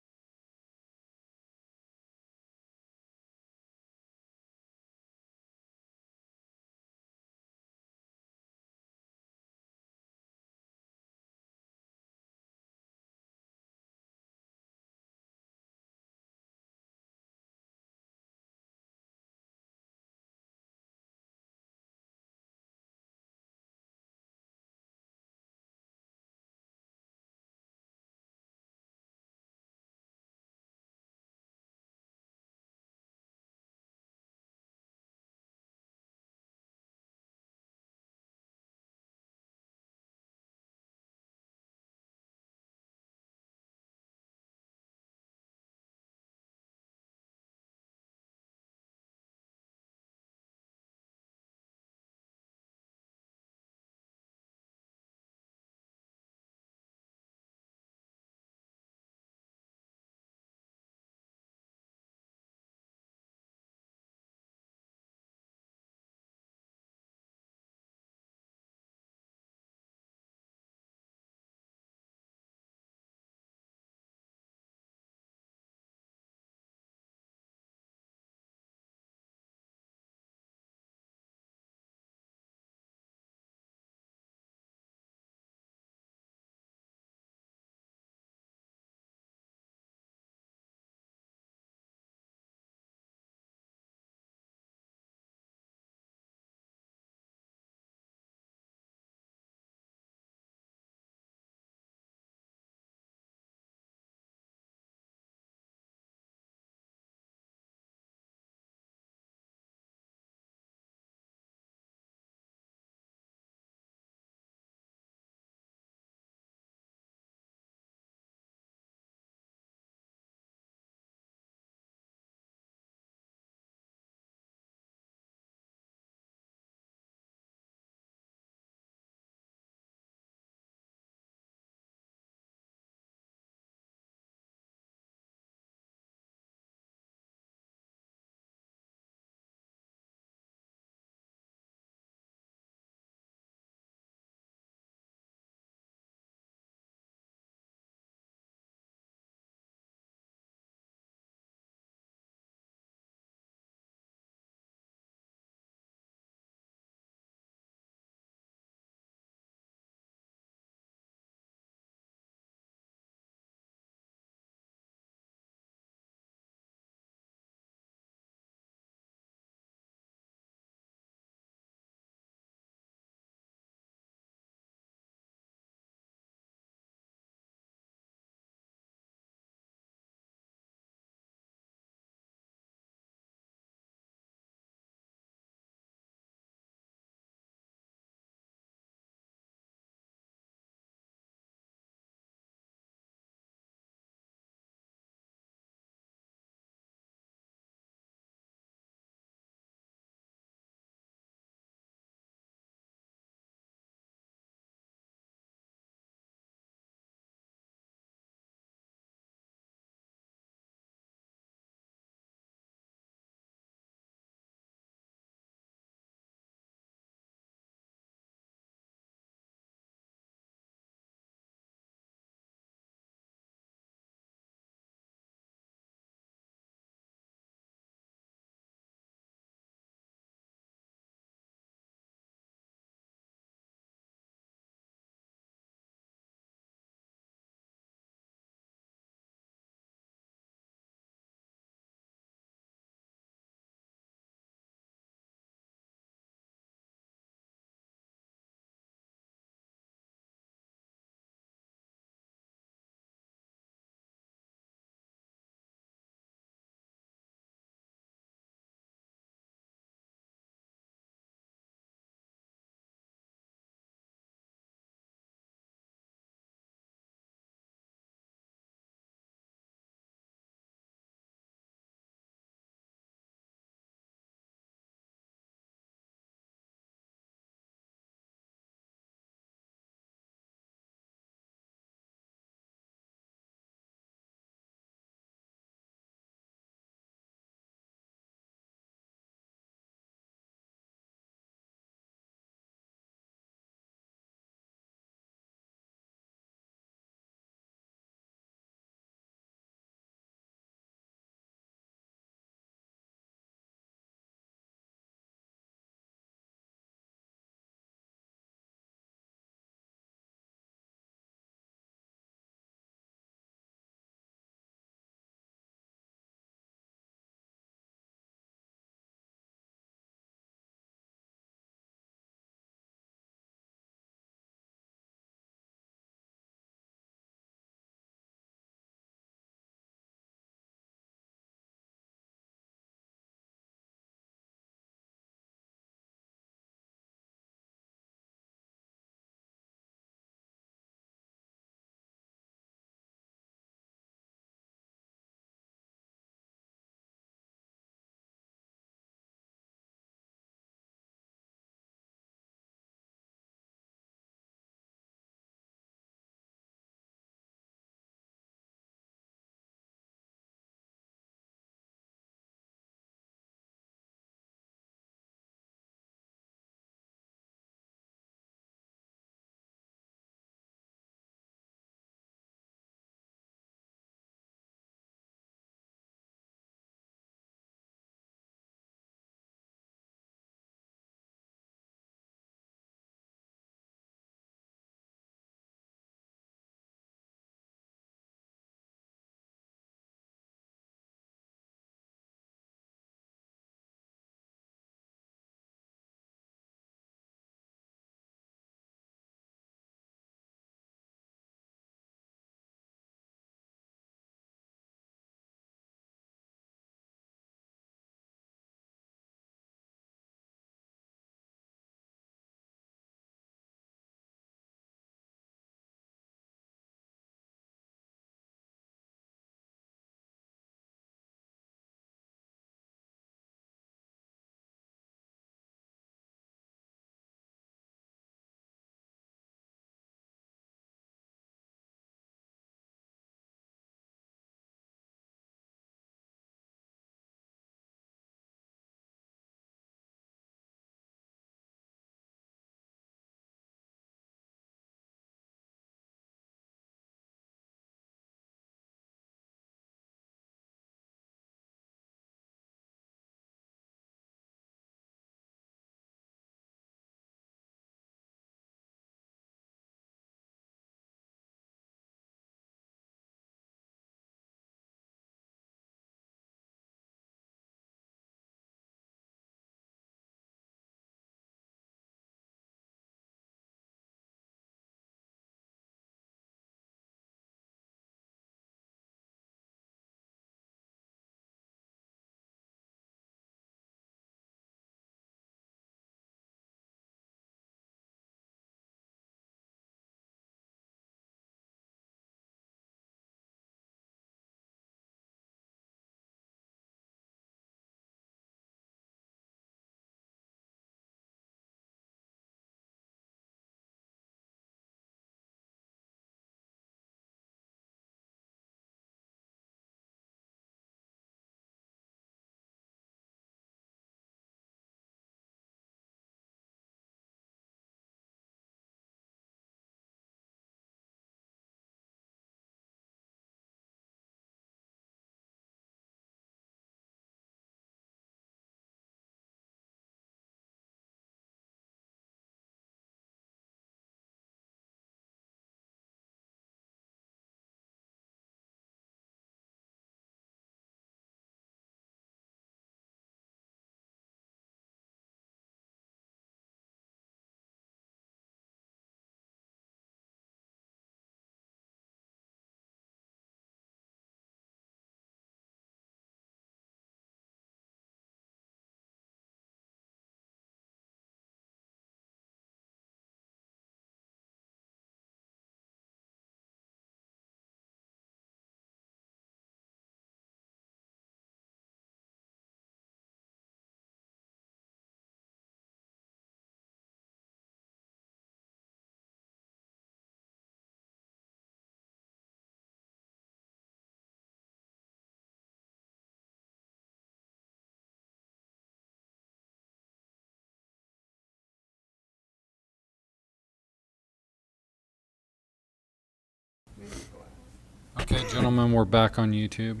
Gentlemen, we're back on YouTube.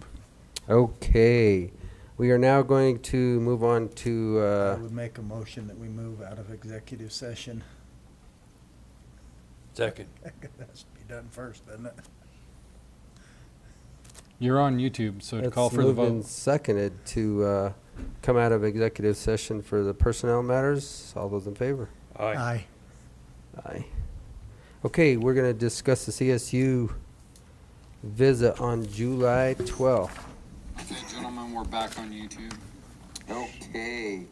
Okay. We are now going to move on to, I would make a motion that we move out of executive session. Second. That has to be done first, doesn't it? You're on YouTube, so to call it's for the moved and vote. seconded to come out of executive session for the personnel matters. All those in favor? Aye. Aye. Okay, we're going to discuss the CSU visit on July 12th. Okay, gentlemen, we're back on YouTube. Okay.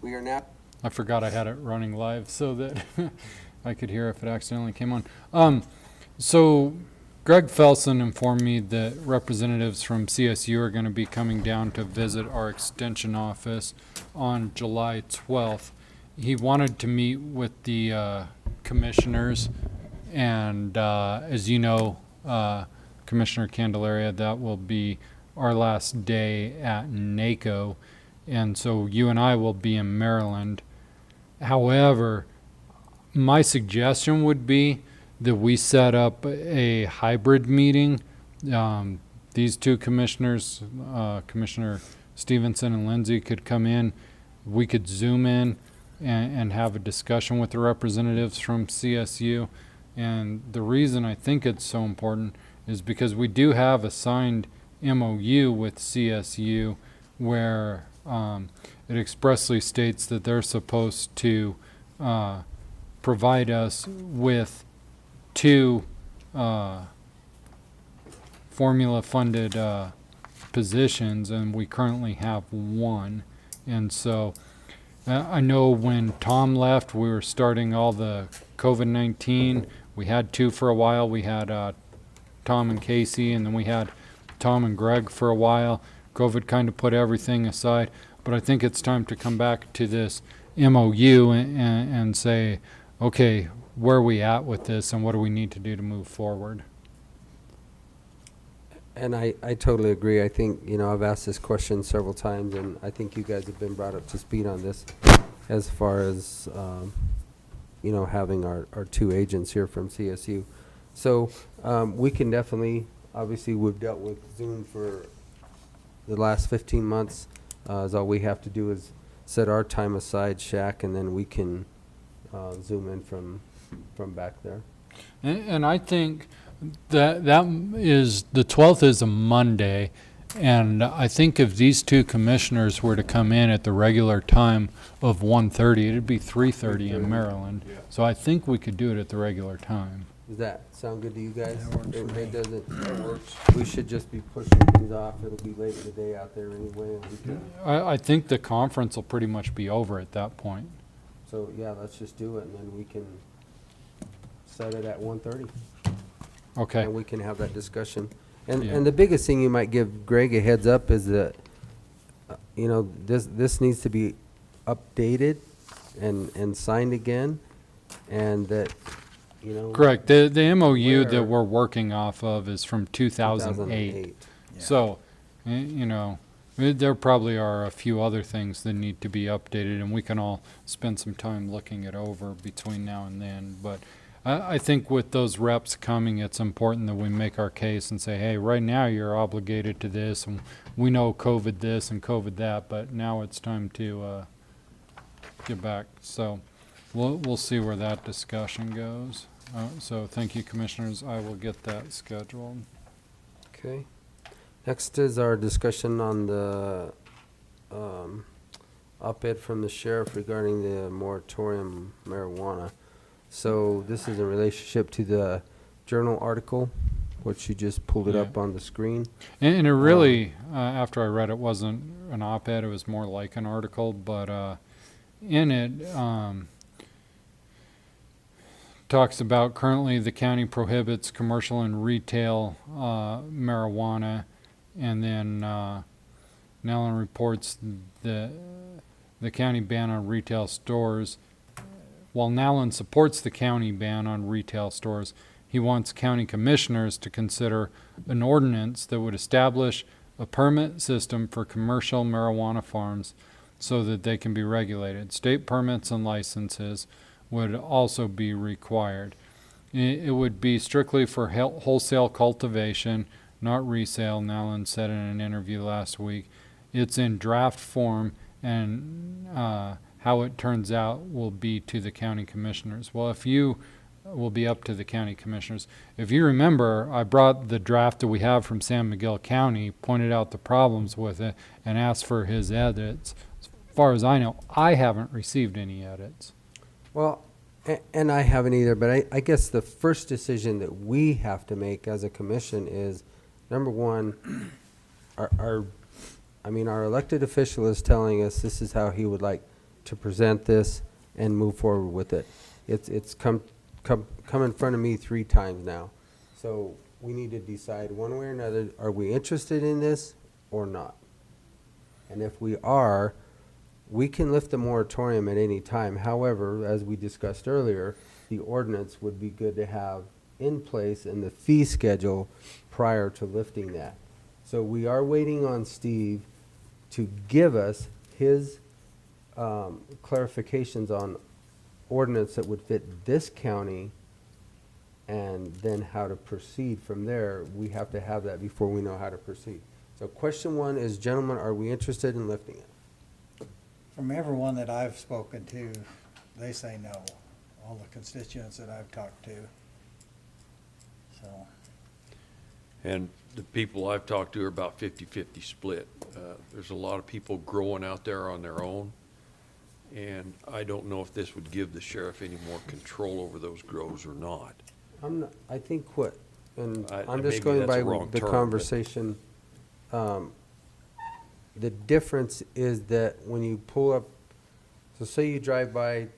We are now. I forgot I had it running live so that I could hear if it accidentally came on. So Greg Felson informed me that representatives from CSU are going to be coming down to visit our extension office on July 12th. He wanted to meet with the commissioners, and as you know, Commissioner Candelaria, that will be our last day at NACO, and so you and I will be in Maryland. However, my suggestion would be that we set up a hybrid meeting. These two commissioners, Commissioner Stevenson and Lindsay, could come in. We could Zoom in and have a discussion with the representatives from CSU. And the reason I think it's so important is because we do have a signed MOU with CSU where it expressly states that they're supposed to provide us with two formula-funded positions, and we currently have one. And so I know when Tom left, we were starting all the COVID-19. We had two for a while. We had Tom and Casey, and then we had Tom and Greg for a while. COVID kind of put everything aside, but I think it's time to come back to this MOU and say, okay, where are we at with this, and what do we need to do to move forward? And I totally agree. I think, I've asked this question several times, and I think you guys have been brought up to speed on this as far as, having our two agents here from CSU. So we can definitely, obviously, we've dealt with Zoom for the last 15 months. Is all we have to do is set our time aside, Shaq, and then we can Zoom in from back there. And I think that is, the 12th is a Monday, and I think if these two commissioners were to come in at the regular time of 1:30, it'd be 3:30 in Maryland. So I think we could do it at the regular time. Does that sound good to you guys? That works for me. It doesn't. That works. We should just be pushing things off. It'll be late in the day out there anyway, and we can. I think the conference will pretty much be over at that point. So yeah, let's just do it, and then we can set it at 1:30. Okay. And we can have that discussion. And Yeah. and the biggest thing you might give Greg a heads up is that, this needs to be updated and signed again, and that, Correct. The MOU Where- that we're working off of is from 2008. Yeah. So, there probably are a few other things that need to be updated, and we can all spend some time looking it over between now and then. But I think with those reps coming, it's important that we make our case and say, hey, right now you're obligated to this, and we know COVID this and COVID that, but now it's time to get back. So we'll see where that discussion goes. So thank you, commissioners. I will get that scheduled. Okay. Next is our discussion on the op-ed from the sheriff regarding the moratorium marijuana. So this is in relationship to the journal article, which you just pulled it Yeah. up on the screen. And it really, after I read it, wasn't an op-ed. It was more like an article, but in it, talks about currently the county prohibits commercial and retail marijuana, and then Nellen reports the county ban on retail stores. While Nellen supports the county ban on retail stores, he wants county commissioners to consider an ordinance that would establish a permit system for commercial marijuana farms so that they can be regulated. State permits and licenses would also be required. It would be strictly for wholesale cultivation, not resale, Nellen said in an interview last week. It's in draft form, and how it turns out will be to the county commissioners. Well, if you will be up to the county commissioners. If you remember, I brought the draft that we have from San Miguel County, pointed out the problems with it, and asked for his edits. As far as I know, I haven't received any edits. Well, and I haven't either, but I guess the first decision that we have to make as a commission is, number one, our elected official is telling us this is how he would like to present this and move forward with it. It's come in front of me 3 times now. So we need to decide one way or another, are we interested in this or not? And if we are, we can lift the moratorium at any time. However, as we discussed earlier, the ordinance would be good to have in place and the fee schedule prior to lifting that. So we are waiting on Steve to give us his clarifications on ordinance that would fit this county, and then how to proceed from there. We have to have that before we know how to proceed. So question 1 is, gentlemen, are we interested in lifting it? From everyone that I've spoken to, they say no, all the constituents that I've talked to. So, And the people I've talked to are about 50-50 split. There's a lot of people growing out there on their own, and I don't know if this would give the sheriff any more control over those grows or not. I think what, and I'm maybe just going that's by a wrong the term, but- conversation, the difference is that when you pull up, so say you drive by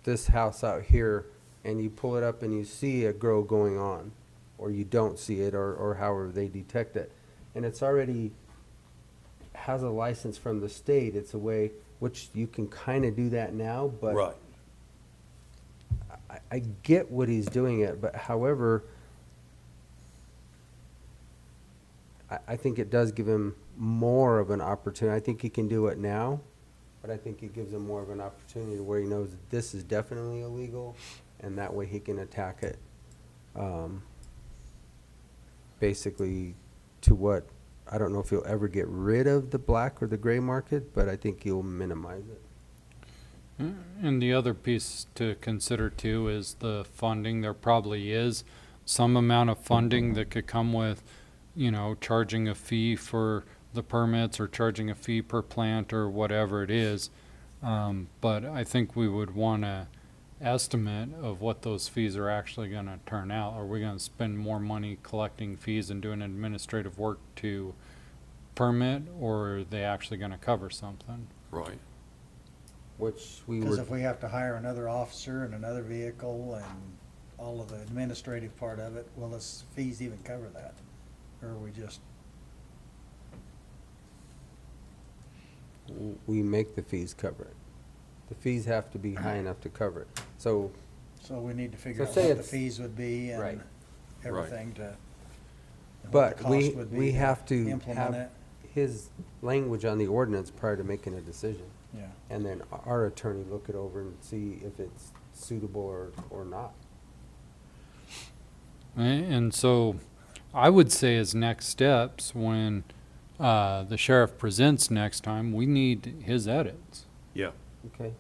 this house out here and you pull it up and you see a grow going on, or you don't see it, or however they detect it, and it's already has a license from the state, it's a way, which you can kind of do that now, but Right. I get what he's doing it, but however, I think it does give him more of an opportunity. I think he can do it now, but I think it gives him more of an opportunity where he knows that this is definitely illegal, and that way he can attack it, basically to what, I don't know if he'll ever get rid of the black or the gray market, but I think he'll minimize it. And the other piece to consider too is the funding. There probably is some amount of funding that could come with, charging a fee for the permits or charging a fee per plant or whatever it is. But I think we would want to estimate of what those fees are actually going to turn out. Are we going to spend more money collecting fees and doing administrative work to permit, or are they actually going to cover something? Right. Which we because were, if we have to hire another officer and another vehicle and all of the administrative part of it, will this fees even cover that? Or are we just, we make the fees cover it. The fees have to be high enough to cover it. So, so we need to figure So out say what the it's- fees would be Right. and everything to, and what but the we, cost would be we have to implement have it. his language on the ordinance prior to making a decision. Yeah. And then our attorney look it over and see if it's suitable or not. And so I would say as next steps, when the sheriff presents next time, we need his edits. Yeah, Okay?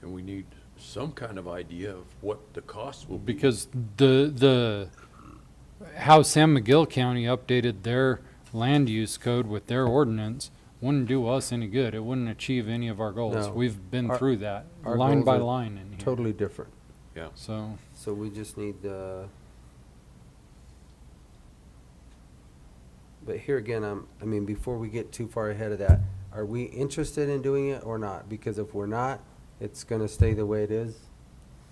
and we need some kind of idea of what the costs will be. Because the how San Miguel County updated their land use code with their ordinance wouldn't do us any good. It wouldn't achieve any of our goals. No. We've been Our- through that, our line goals by are line in here. Totally different. Yeah. So, So we just need the, but here again, before we get too far ahead of that, are we interested in doing it or not? Because if we're not, it's gonna stay the way it is.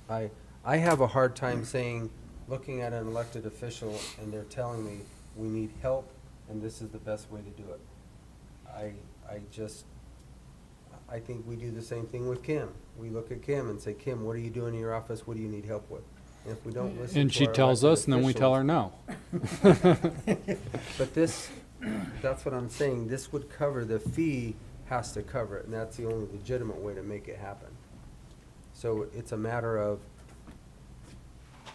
I have a hard time saying, looking at an elected official and they're telling me, we need help and this is the best way to do it. I think we do the same thing with Kim. We look at Kim and say, Kim, what are you doing in your office? What do you need help with? And if we don't listen and to she our tells elected us, and then we tell her officials- no. But that's what I'm saying, this would cover, the fee has to cover it, and that's the only legitimate way to make it happen. So it's a matter of,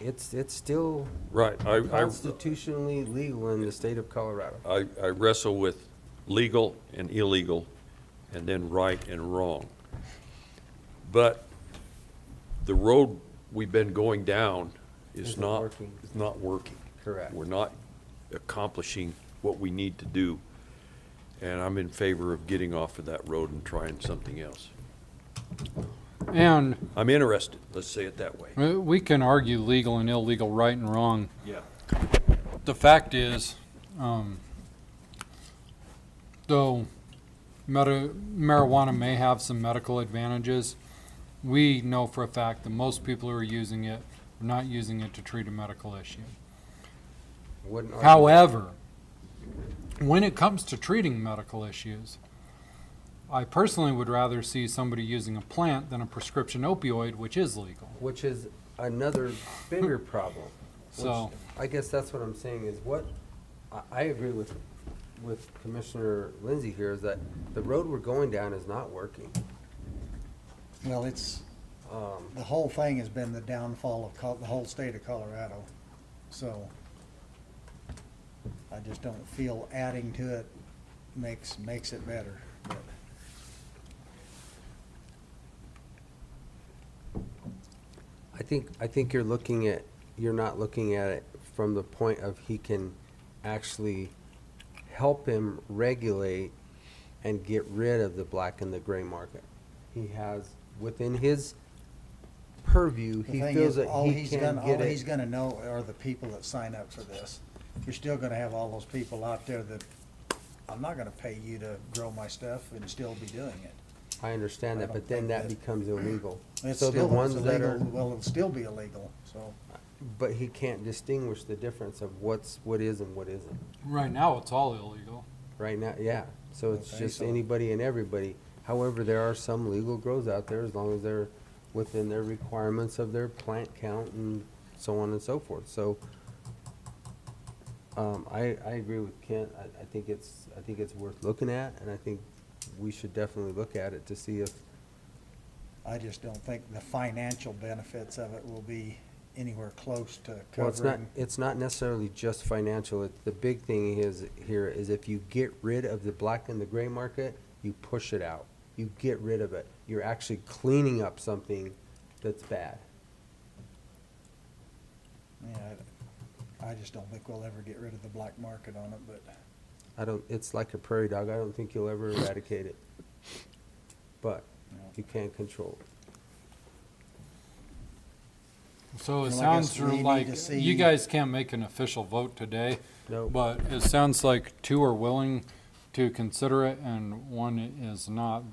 it's still Right, constitutionally legal in the state of Colorado. I wrestle with legal and illegal, and then right and wrong. But the road we've been going down is Isn't not, working. is not working. Correct. We're not accomplishing what we need to do. And I'm in favor of getting off of that road and trying something else. And I'm interested, let's say it that way. we can argue legal and illegal, right and wrong. Yeah. The fact is, though marijuana may have some medical advantages, we know for a fact that most people who are using it are not using it to treat a medical issue. Wouldn't argue. However, when it comes to treating medical issues, I personally would rather see somebody using a plant than a prescription opioid, which is legal. Which is another bigger problem. So- Which I guess that's what I'm saying is I agree with Commissioner Lindsay here, is that the road we're going down is not working. Well, the whole thing has been the downfall of the whole state of Colorado. So I just don't feel adding to it makes it better. But I think you're not looking at it from the point of he can actually help him regulate and get rid of the black and the gray market. He has, within his purview, the he thing feels is, that all he he's can gonna, get all he's it. gonna know are the people that sign up for this. You're still gonna have all those people out there that, I'm not gonna pay you to grow my stuff and still be doing it. I understand I that, don't but then think that that- becomes illegal. It's So the still, ones it's that are, illegal, well, it'll still be illegal, so. but he can't distinguish the difference of what is and what isn't. Right now, it's all illegal. Right now, yeah, so it's Okay, just so- anybody and everybody. However, there are some legal grows out there as long as they're within their requirements of their plant count and so on and so forth, so. I agree with Kent, I think it's worth looking at, and I think we should definitely look at it to see if, I just don't think the financial benefits of it will be anywhere close to well, covering. it's not necessarily just financial, the big thing here is if you get rid of the black and the gray market, you push it out. You get rid of it. You're actually cleaning up something that's bad. Yeah, I just don't think we'll ever get rid of the black market on it, but It's like a prairie dog. I don't think you'll ever eradicate it. But you can't control it. So it Well, I sounds guess we need like, to see- you guys can't make an official vote today, No, but it sounds like two are willing to consider it and one is not.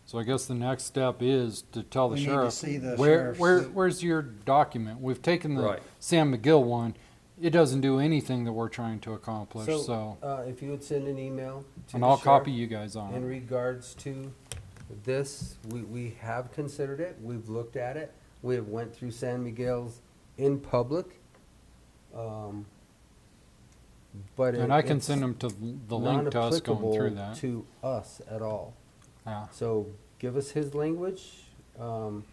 So I guess the next step is to tell the We need to sheriff, see the where's sheriff's- your document? We've taken the Right. San Miguel one. It doesn't do anything that we're trying to accomplish, so, so, if you would send an email to and the I'll copy sheriff you guys on in it. regards to this, we have considered it, we've looked at it, we have went through San Miguel's in public. But And I can it's send them to the link to us going through non-applicable that. to us at all. Yeah. So give us his language, from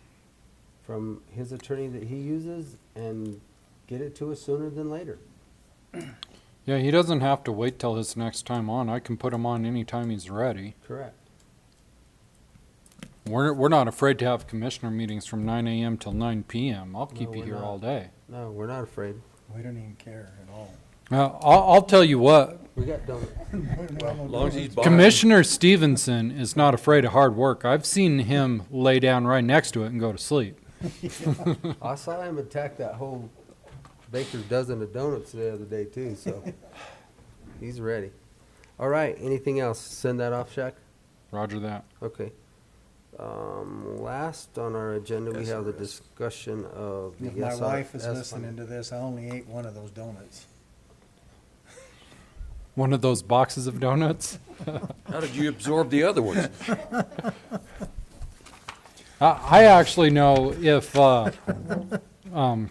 his attorney that he uses, and get it to us sooner than later. Yeah, he doesn't have to wait till his next time on. I can put him on anytime he's ready. Correct. We're not afraid to have commissioner meetings from 9 a.m. till 9 p.m. I'll keep No, you we're here not. all day. No, we're not afraid. we don't even care at all. I'll tell you what, We got donuts. As long as he's buying. Commissioner Stevenson is not afraid of hard work. I've seen him lay down right next to it and go to sleep. I saw him attack that whole baker's dozen of donuts the other day too, so he's ready. All right, anything else? Send that off, Shaq? Roger that. Okay. Last on our agenda, we have the discussion of the If my wife is SRS listening to this, I only ate one of those donuts. One of those boxes of donuts. How did you absorb the other ones? I actually know if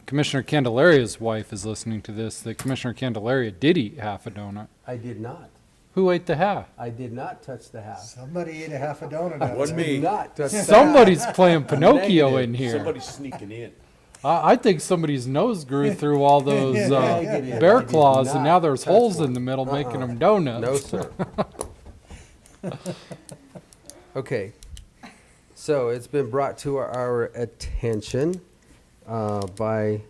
Commissioner Candelaria's wife is listening to this, that Commissioner Candelaria did eat half a donut. I did not. Who ate the half? I did not touch the half. Somebody ate a half a donut out Wasn't there. me. Did not touch the half. Somebody's playing Pinocchio Negative. in here. Somebody's sneaking in. I think somebody's nose grew through all those Yeah. bear I did claws, and not now there's touch holes one. in the middle making Uh-uh. them donuts. No, sir. Okay, so it's been brought to our attention by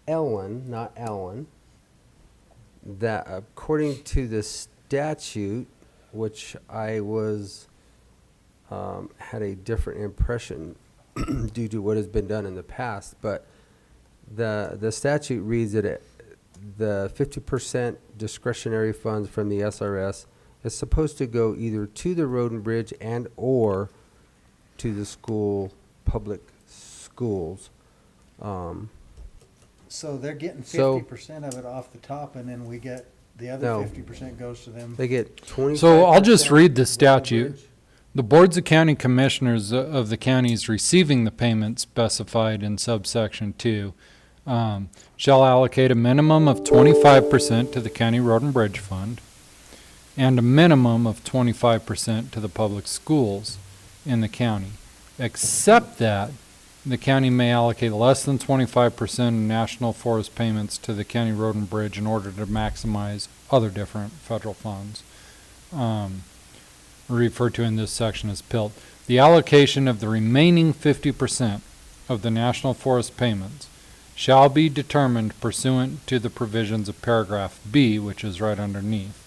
Ellen, not Alan, that according to the statute, which I was, had a different impression due to what has been done in the past, but the statute reads that the 50% discretionary funds from the SRS is supposed to go either to the road and bridge and or to the school, public schools. So they're getting So- 50% of it off the top, and then we get, the No. other 50% goes to them. They get 25%. So I'll just read the road and statute. bridge. The boards of county commissioners of the counties receiving the payment specified in subsection 2 shall allocate a minimum of 25% to the county road and bridge fund and a minimum of 25% to the public schools in the county, except that the county may allocate less than 25% of national forest payments to the county road and bridge in order to maximize other different federal funds. Referred to in this section as PILT. The allocation of the remaining 50% of the national forest payments shall be determined pursuant to the provisions of paragraph B, which is right underneath.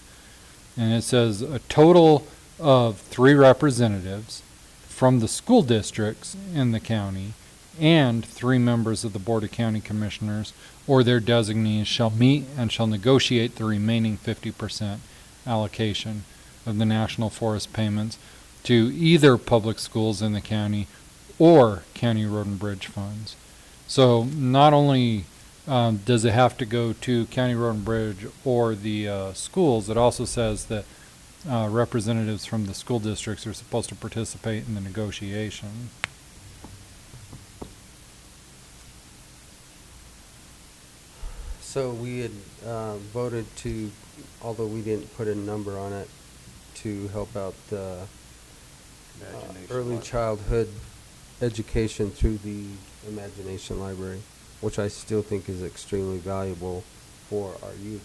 And it says a total of 3 representatives from the school districts in the county and 3 members of the Board of County Commissioners or their designees shall meet and shall negotiate the remaining 50% allocation of the national forest payments to either public schools in the county or county road and bridge funds. So not only does it have to go to county road and bridge or the schools, it also says that representatives from the school districts are supposed to participate in the negotiation. So we had voted to, although we didn't put a number on it, to help out the Imagination early Library. childhood education through the Imagination Library, which I still think is extremely valuable for our youth.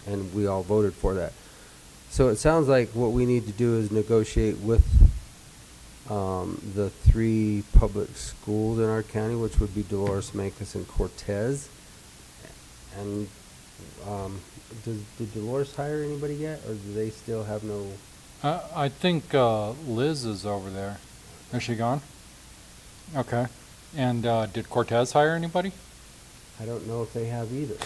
And we all voted for that. So it sounds like what we need to do is negotiate with the 3 public schools in our county, which would be Dolores, Mancos, and Cortez. And did Dolores hire anybody yet, or do they still have no? I think Liz is over there. Is she gone? Okay. And did Cortez hire anybody? I don't know if they have either.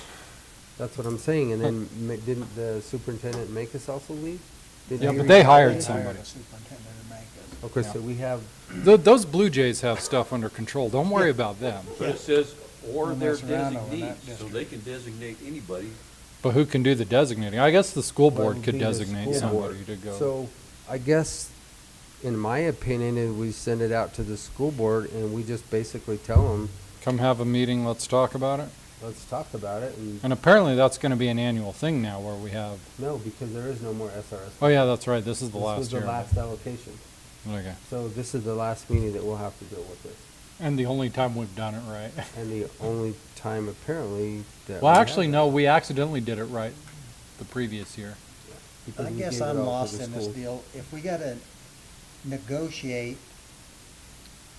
That's what I'm saying. And then didn't the superintendent make us also leave? Did Yeah, he but they retire? hired Hired somebody. a superintendent to make it. Okay, Yeah. so we have, Those Blue Jays have stuff under control. Don't worry about them. But it says, or Don't their mess around over in designees, that so district. they can designate anybody. But who can do the designating? I guess the school Well, it board would could be the designate school board. somebody to go. So I guess, in my opinion, is we send it out to the school board and we just basically tell them, Come have a meeting, let's talk about it. let's talk about it. And And apparently that's gonna be an annual thing now where we have, no, because there is no more SRS. oh yeah, that's right, this is the This was last the year. last allocation. Okay. So this is the last meeting that we'll have to deal with this. And the only time we've done it right. And the only time apparently that. Well, we actually, have no, we accidentally did it right the previous year. it, because I we guess gave it I'm all to lost the in this schools. deal. If we gotta negotiate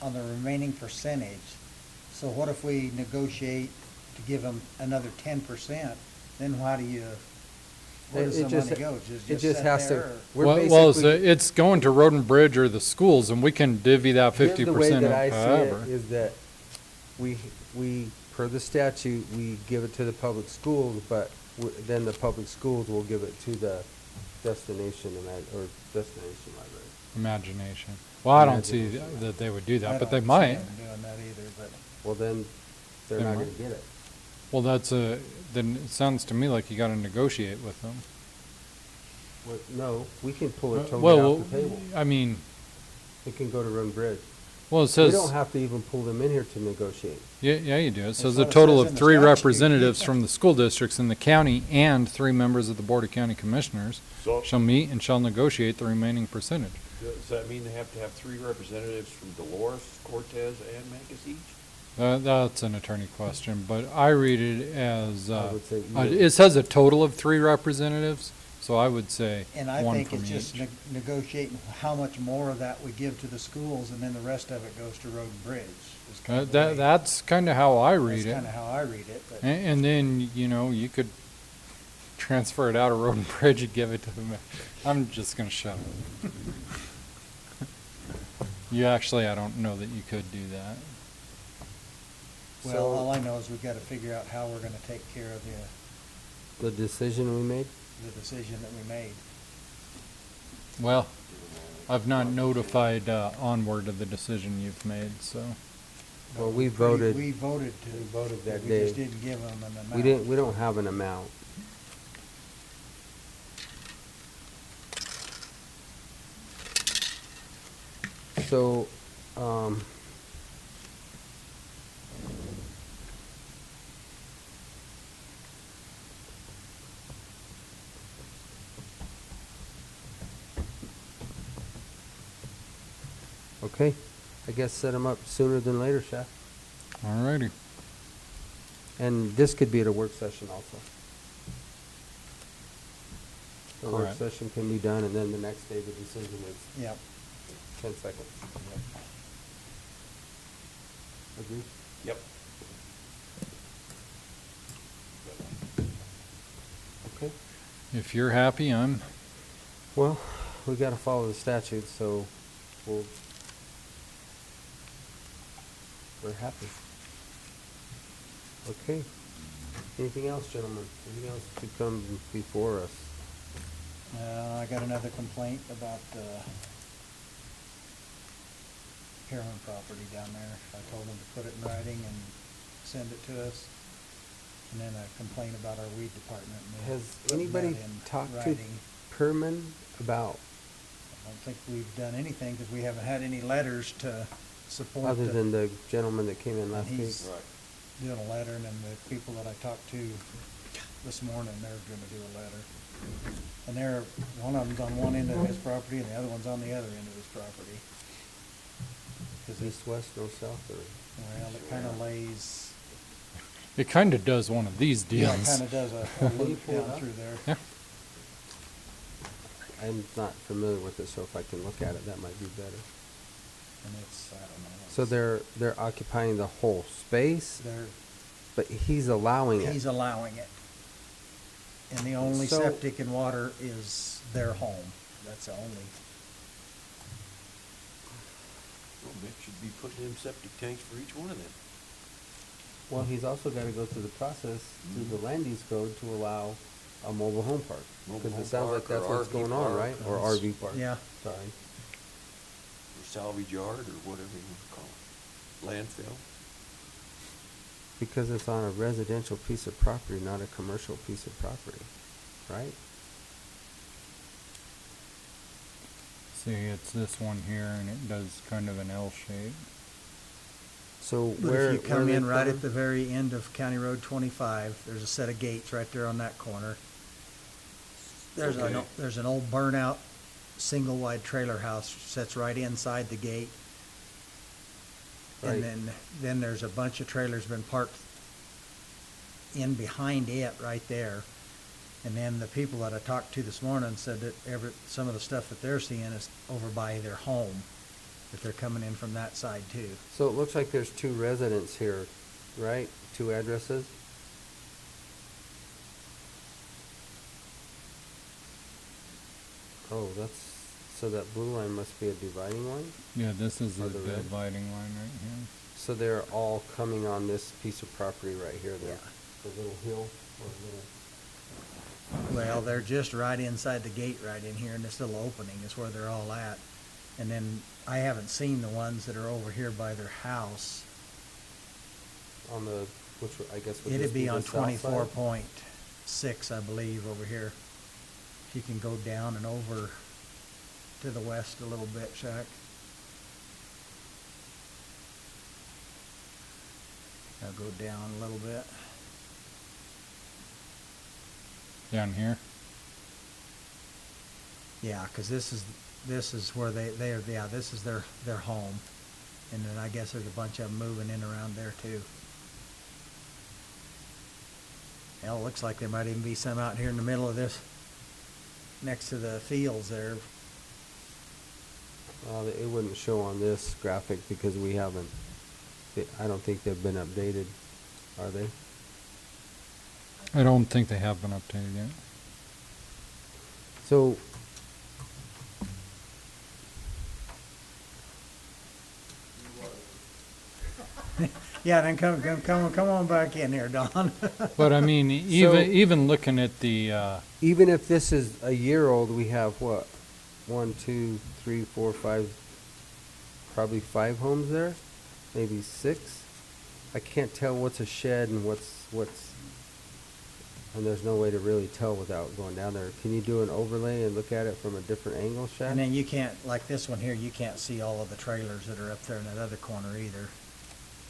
on the remaining percentage, so what if we negotiate to give them another 10%? Then how do you, where does It the just- money go? It just sit has there, to, or- we're Well, basically. it's going to Road and Bridge or the schools, and we can divvy that Here's 50% the way that I see however. it is that we, per the statute, we give it to the public schools, but then the public schools will give it to the destination library. Imagination. Well, I don't see Imagination. that they would do I that, but don't they see might. them doing that either, but Well, then they're They not might. gonna get it. Well, then it sounds to me like you gotta negotiate with them. Well, no, we can pull it totally Well, off the table. I mean, It can go to Road and Bridge. well, it We says, don't have to even pull them in here to negotiate. yeah, you do. It says what a it total says of in the 3 statute. representatives from the school districts in the county and 3 members of the Board of County Commissioners So, shall meet and shall negotiate the remaining percentage. does that mean they have to have 3 representatives from Dolores, Cortez, and Mancos each? That's an attorney question, but I read it as, I would say it says a total of 3 representatives, so I would say And I one think from it's just each. negotiating how much more of that we give to the schools, and then the rest of it goes to road and bridge. is kind of the way- That's kinda how I read That's it. kinda how I read it, but. And then, you know, you could transfer it out of road and bridge and give it to them. I'm just gonna shut up. I don't know that you could do that. Well, So- all I know is we've gotta figure out how we're gonna take care of The decision we made? the decision that we made. Well, I've not notified, Onward of the decision you've made, so. Well, we We voted, voted to. we voted that We day. just didn't give them an amount. we don't have an amount. So, okay, I guess set them up sooner than later, Chef. Alrighty. And this could be at a work session also. The work Correct. session can be done, and then the next day the decision is Yep. 10 seconds. Agree? Yep. Okay. If you're happy, I'm, Well, we gotta follow the statute, so we're happy. Okay. Anything else, gentlemen? Anything else to come before us? I got another complaint about, Pearman property down there. I told them to put it in writing and send it to us. And then a complaint about our weed department. and they're Has putting anybody that in talked to writing. Perman about, I don't think we've done anything, because we haven't had any letters to support. other than the gentleman that came in and last week? he's doing a letter, and then the people that I talked to this morning, they're gonna do a letter. And one of them's on one end of his property, and the other one's on the other end of his property. 'Cause it's, East, west, north, south, or? well, it kinda lays, it kinda does one of these yeah, deals. it kinda does a Can you loop pull it down up? through there. Yeah. I'm not familiar with it, so if I can look at it, that might be better. And it's, I don't know. So they're occupying the whole space, but he's allowing it. He's allowing it. And the only So- septic and water is their home. That's the only, Well, Mick should be putting in septic tanks for each one of them. Well, he's also gotta go through the process, through the land use code, to allow a mobile home park. Mobile Because home it sounds like park or that's what's RV going on, park. right? Or Yes. RV park. yeah. Sorry. Or salvage yard, or whatever you want to call it. Landfill. Because it's on a residential piece of property, not a commercial piece of property, right? See, it's this one here, and it does kind of an L shape. So But where? if you come where in they right put at the very end of County Road 25, there's a set of gates right there on that corner. Okay. There's an old burnout, single-wide trailer house sits right inside the gate. Right. And then there's a bunch of trailers been parked in behind it right there. And then the people that I talked to this morning said that some of the stuff that they're seeing is over by their home, that they're coming in from that side too. So it looks like there's 2 residents here, right? 2 addresses? Oh, so that blue line must be a dividing line? Yeah, this is Or the the red. dividing line right here. So they're all coming on this piece of property right here, Yeah. the little hill or little. Well, they're just right inside the gate right in here, in this little opening is where they're all at. And then I haven't seen the ones that are over here by their house. On the, I guess would this It'd be the on south side? 24.6, I believe, over here. If you can go down and over to the west a little bit, Shaq. Now go down a little bit. Down here? Yeah, 'cause this is where they're, yeah, this is their home. And then I guess there's a bunch of them moving in around there too. Hell, it looks like there might even be some out here in the middle of this, next to the fields there. It wouldn't show on this graphic because we haven't, I don't think they've been updated, are they? I don't think they have been updated yet. So, Yeah, then come on back in here, Don. But I mean, even looking at the, even if this is a year old, we have what? 1, 2, 3, 4, 5, probably 5 homes there? Maybe 6? I can't tell what's a shed and what's, and there's no way to really tell without going down there. Can you do an overlay and look at it from a different angle, Shad? And then you can't, like this one here, you can't see all of the trailers that are up there in that other corner either.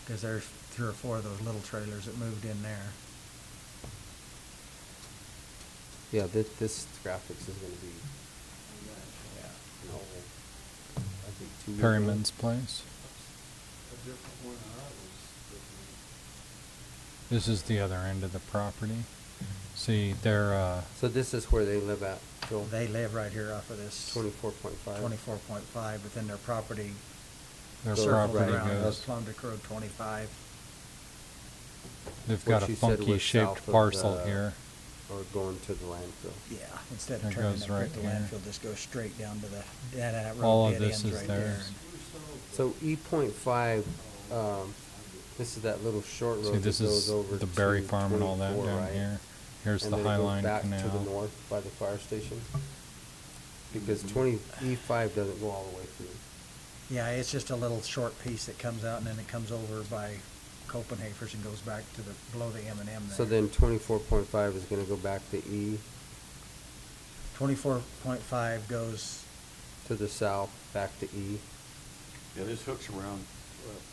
Because there's 3 or 4 of those little trailers that moved in there. Yeah, this graphics is gonna be, no, I think 2 years old. Perryman's place. This is the other end of the property. See, they're, So this is where they live at, Joel? They live right here off of this 24.5? 24.5, but then their property their circled property around goes, Klondike Road 25. What they've got a you said funky was shaped south of parcel the- here. Or going to the landfill? Yeah, instead That of turning goes up right at the here. landfill, just go straight down to the, that All road of dead this ends is right there. theirs. So E.5, this is that little short road See, that this goes is over the berry to farm and all that 24, down right? here. Here's And the then it High goes Line back to the Canal. north by the fire station? Because E5 doesn't go all the way through. Yeah, it's just a little short piece that comes out and then it comes over by Copenhagen's and goes back to the, below the M&M there. So then 24.5 is gonna go back to E, 24.5 goes, to the south, back to E. Yeah, this hooks around.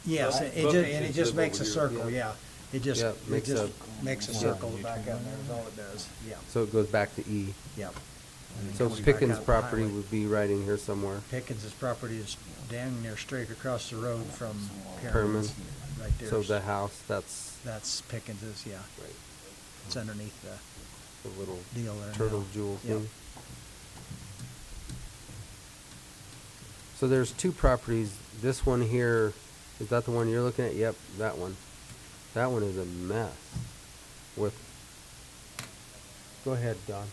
yes, Well, it just, Buck and it should just live makes a over here. circle, yeah. It just, Yeah, it makes just a- makes a yeah. circle back out there is all it does, yeah, So it goes back to E. yep. And then So comes back Pickens' out the property highway. would be right in here somewhere. Pickens' property is down near straight across the road from Perman. Perman's, right there. So the house, that's, That's Pickens's, yeah. right, It's underneath the the little deal there now. turtle jewel Yep. thing. So there's 2 properties. This one here, is that the one you're looking at? Yep, that one. That one is a mess with, go ahead, Don.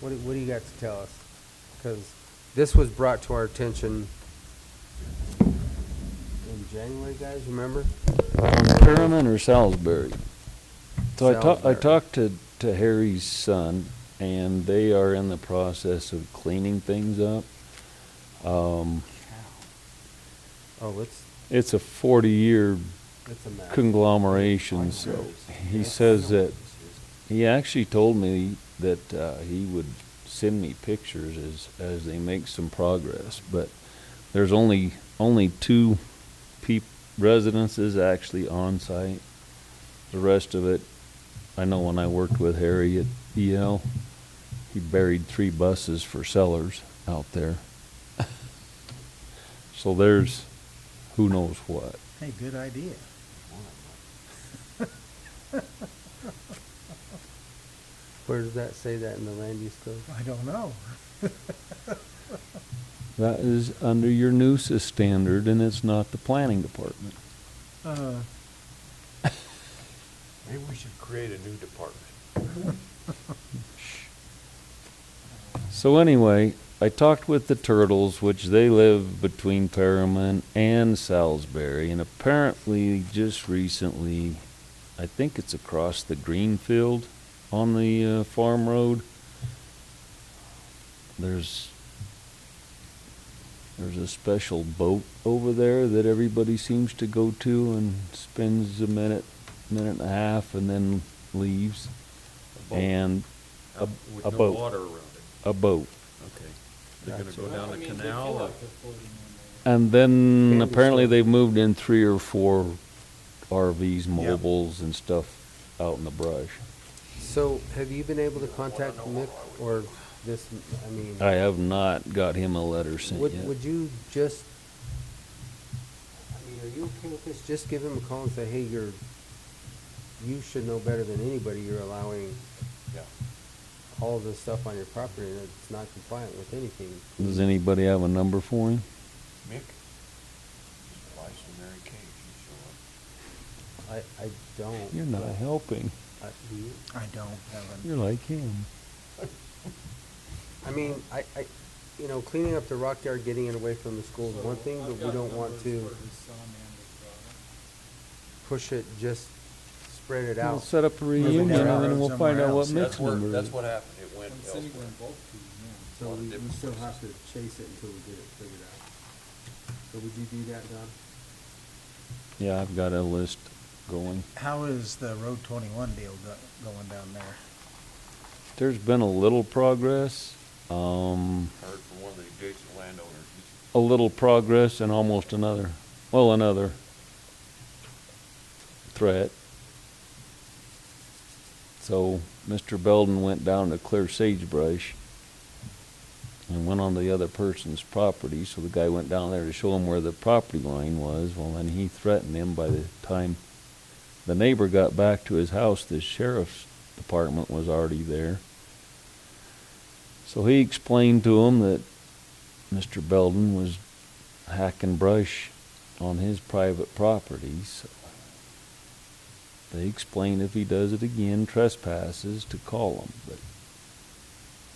What do you got to tell us? Because this was brought to our attention in January, guys, remember? Perriman or Salisbury? So I Salisbury. talked to Harry's son, and they are in the process of cleaning things up. Oh, It's a 40-year it's a mess. conglomeration, so he says that, he actually told me that he would send me pictures as they make some progress, but there's only 2 residences actually on site. The rest of it, I know when I worked with Harry at EL, he buried 3 buses for sellers out there. So there's who knows what. Hey, good idea. Where does that say that in the land use code? I don't know. That is under your NUSA standard, and it's not the planning department. Maybe we should create a new department. So anyway, I talked with the Turtles, which they live between Perriman and Salisbury, and apparently just recently, I think it's across the Greenfield on the farm road, there's a special boat over there that everybody seems to go to and spends a minute and a half and then leaves. boat. And With a no boat. water around it. a boat. Okay. They're gonna go down the canal or? And then Candy apparently store. they've moved in 3 or 4 RVs, mobiles and stuff out in the brush. So, have you been able to contact Mick or this, I mean, I have not got him a letter sent yet. would you just you okay with this? Just give him a call and say, hey, you should know better than anybody, you're allowing Yeah. all of this stuff on your property and it's not compliant with anything. Does anybody have a number for him? Mick? Just flies to Mary Kay, she I don't. You're not but helping. do you? I don't have You're like him. I mean, you know, cleaning up the rock yard, getting it away from the school is one thing, but we don't want to push it, just spread it We'll out. set up a reunion down and then we'll somewhere find out what else. Mick's number is. That's what happened, it went elsewhere. So lot of we different still places. have to chase it until we get it figured out. So would you do that, Don? Yeah, I've got a list going. How is the Road 21 deal going down there? There's been a little progress, Heard from one of the adjacent landowners, a little progress and almost another threat. So Mr. Belden went down to clear sagebrush and went on the other person's property, so the guy went down there to show him where the property line was. Well, then he threatened him. By the time the neighbor got back to his house, the sheriff's department was already there. So he explained to him that Mr. Belden was hacking brush on his private property. So they explained if he does it again, trespasses, to call him. But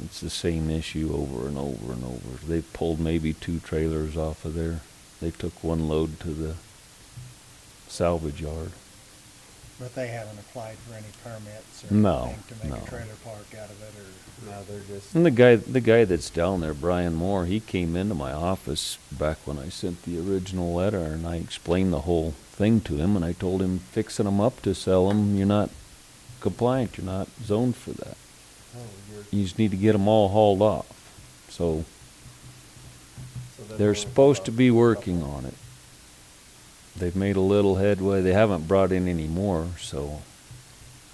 it's the same issue over and over and over. They pulled maybe 2 trailers off of there. They took one load to the salvage yard. But they haven't applied for any permits or No, anything to make no. a trailer park out of it, or? No, they're just, And the guy that's down there, Brian Moore, he came into my office back when I sent the original letter, and I explained the whole thing to him, and I told him fixing them up to sell them, you're not compliant, you're not zoned for that. oh, You just need to get them all hauled off. So so they're they're going supposed to about be a working couple. on it. They've made a little headway. They haven't brought in any more, so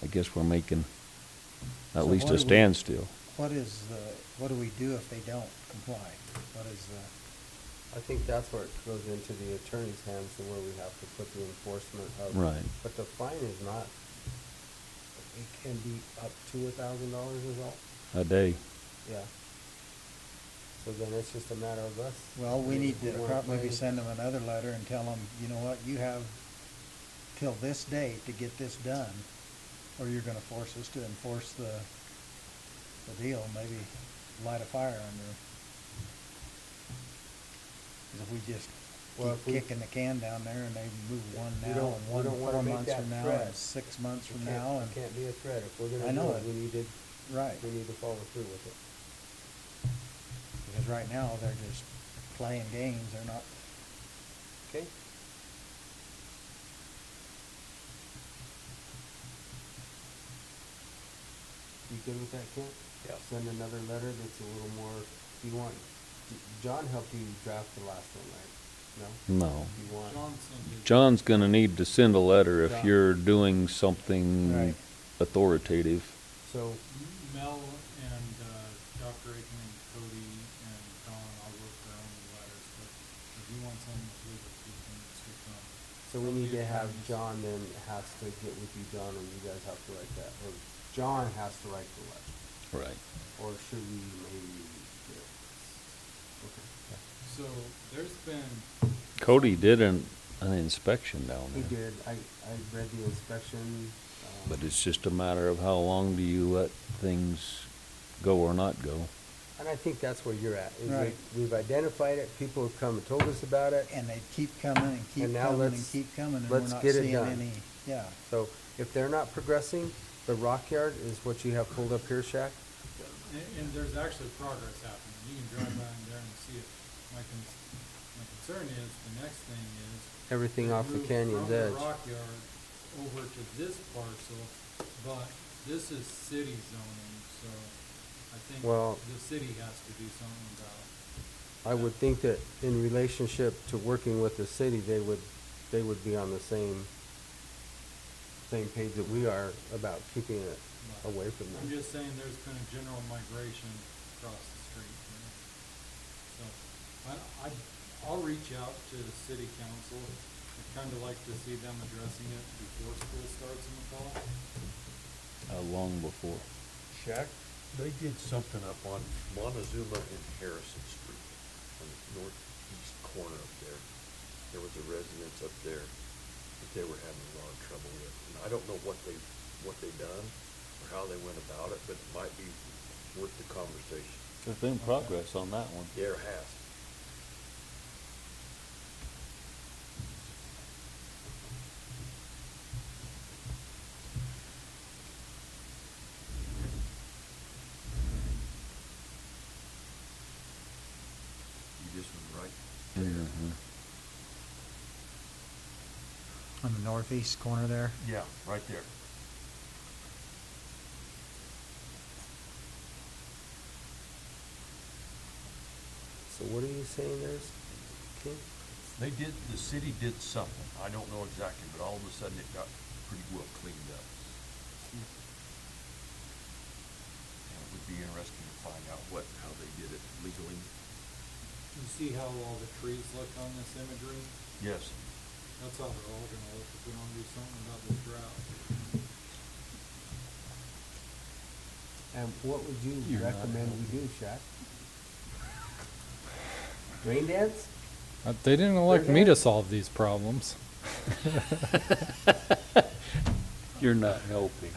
I guess we're making at So least what a do we- standstill. What do we do if they don't comply? What is I think that's where it goes into the attorney's hands, and where we have to put the enforcement of. Right. But the fine is not, it can be up to $1,000 is all? A day. Yeah. So then it's just a matter of us. well, we need to wanna maybe play- send them another letter and tell them, you know what, you have till this date to get this done, or you're gonna force us to enforce the deal, maybe light a fire under. 'Cause if we just Well, keep if we- kicking the can down there and they move one We now don't- and we one don't wanna 4 make months that from now threat. and 6 months It from can't- now, and, It can't be a threat. If we're I gonna know do it, it. we need to follow through with it. because right now they're just playing games, they're not. Okay? You good with that, Kent? Yeah. Send another letter that's a little more, you want, John helped you draft the last one, right? No? No. You want, John's gonna need to send a letter if John. you're doing something Right. authoritative. so, Mel and Dr. Aiken and Cody and Don all wrote their own letters, but if you want something that's legal, you can stick on. so we need to have John then has to get with you, John, and you guys have to write that, or John has to write the letter, Right. or should we maybe get it? Okay. So there's been. Cody did an inspection down He there. did, I read the inspection. But it's just a matter of how long do you let things go or not go. And I think that's where you're at, is that Right. we've identified it, people have come and told us about it. And they keep coming and keep And now coming and let's- keep coming, and we're let's not get it seeing done. any, yeah. So if they're not progressing, the rock yard is what you have pulled up here, Shaq? And there's actually progress happening. You can drive by in there and see it. My concern is, the next thing is. Everything they off the move canyon's from edge. the rock yard over to this parcel, but this is city zoning, so I think Well- the city has to do something about it. I would think that in relationship to working with the city, they would be on the same page that we are about keeping it away from I'm them. just saying there's been a general migration across the street. So I'll reach out to the city council I'd kinda like to see them addressing it before school starts in the fall. Long before. Shaq, they did something up on Montezuma and Harrison Street, on the northeast corner up there. There was a residence up there that they were having a lot of trouble with. And I don't know what they done or how they went about it, but it might be worth the conversation. There's been progress on that one. There has. You just went right there. Mhm. On the northeast corner there. Yeah, right there. So what are you saying there's, King? The city did something. I don't know exactly, but all of a sudden it got pretty well cleaned up. And it would be interesting to find out how they did it legally. You see how all the trees look on this imagery? Yes. That's how they're all gonna look if we don't do something about this drought. And what would you You're not recommend we do, Shaq? Rain dance? They didn't elect me Okay. to solve these problems. You're not helping.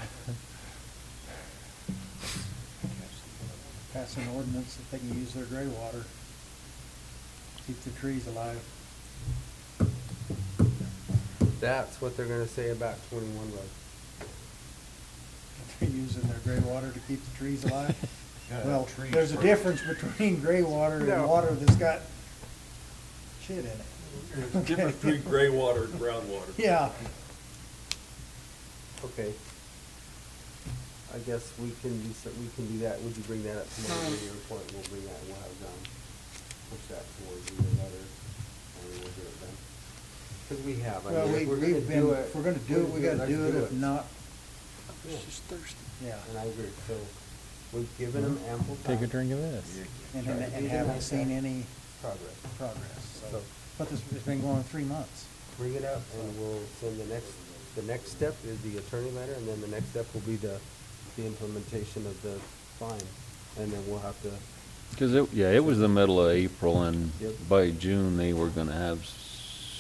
Pass an ordinance that they can use their gray water. Keep the trees alive. That's what they're gonna say about 21 Road. They're using their gray water to keep the trees alive. Gotta Well, have trees there's a first. difference between gray water and No. water that's got shit in it. There's a difference between gray water and groundwater. Yeah. Okay. I guess we can do that. Would you bring that up tomorrow in your report? We'll bring that, we'll have, push that towards you a letter, and we'll get it done. Cause we have, I Well, mean, if we're gonna we've do been, it. if we're gonna do it, we gotta let's do it. If not, Yeah. yeah. And I agree, so we've given them ample time. Take a drink of this. And, Try to and do the haven't next seen step. any Progress. progress, so. So- But this has been going 3 months. Bring it up and we'll send the next step is the attorney letter, and then the next step will be the implementation of the fine. And then we'll have to, Cause it was the middle of April and Yep. by June they were gonna have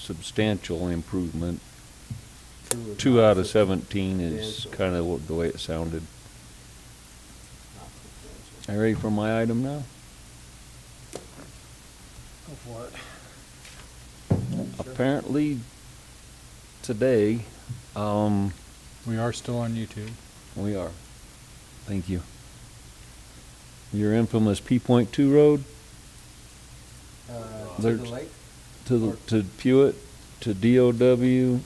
substantial improvement. do. 2 out of 17 is Substantial. kinda the way it sounded. Not substantial. Are you ready for my item now? Go for it. Apparently, today, We are still on YouTube. we are. Thank you. Your infamous P.2 road To There's- the lake? to Pewitt, to DOW.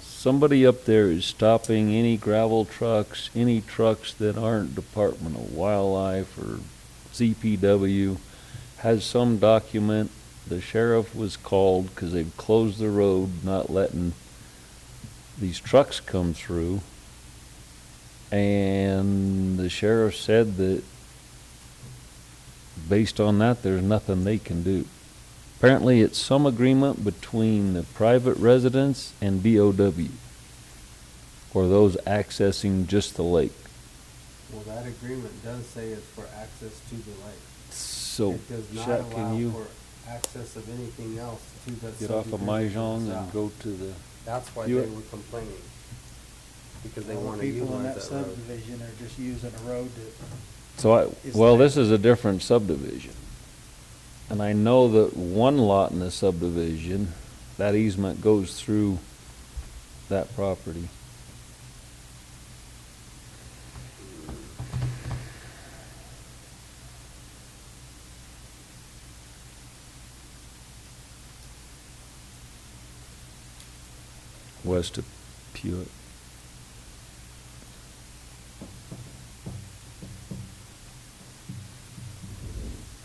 Somebody up there is stopping any gravel trucks, any trucks that aren't Department of Wildlife or CPW, has some document. The sheriff was called because they've closed the road, not letting these trucks come through. And the sheriff said that based on that, there's nothing they can do. Apparently, it's some agreement between the private residents and BOW, or those accessing just the lake. Well, that agreement does say it's for access to the lake. So, It does not Shaq, allow can you for access of anything else to the get off of subdivision to the Mahjong and south. go to the, That's why you- they were complaining. Because they All the wanna people in that utilize that road. subdivision are just using a road that, Is well, there- this is a different subdivision. And I know that one lot in the subdivision, that easement goes through that property. West of Pewitt.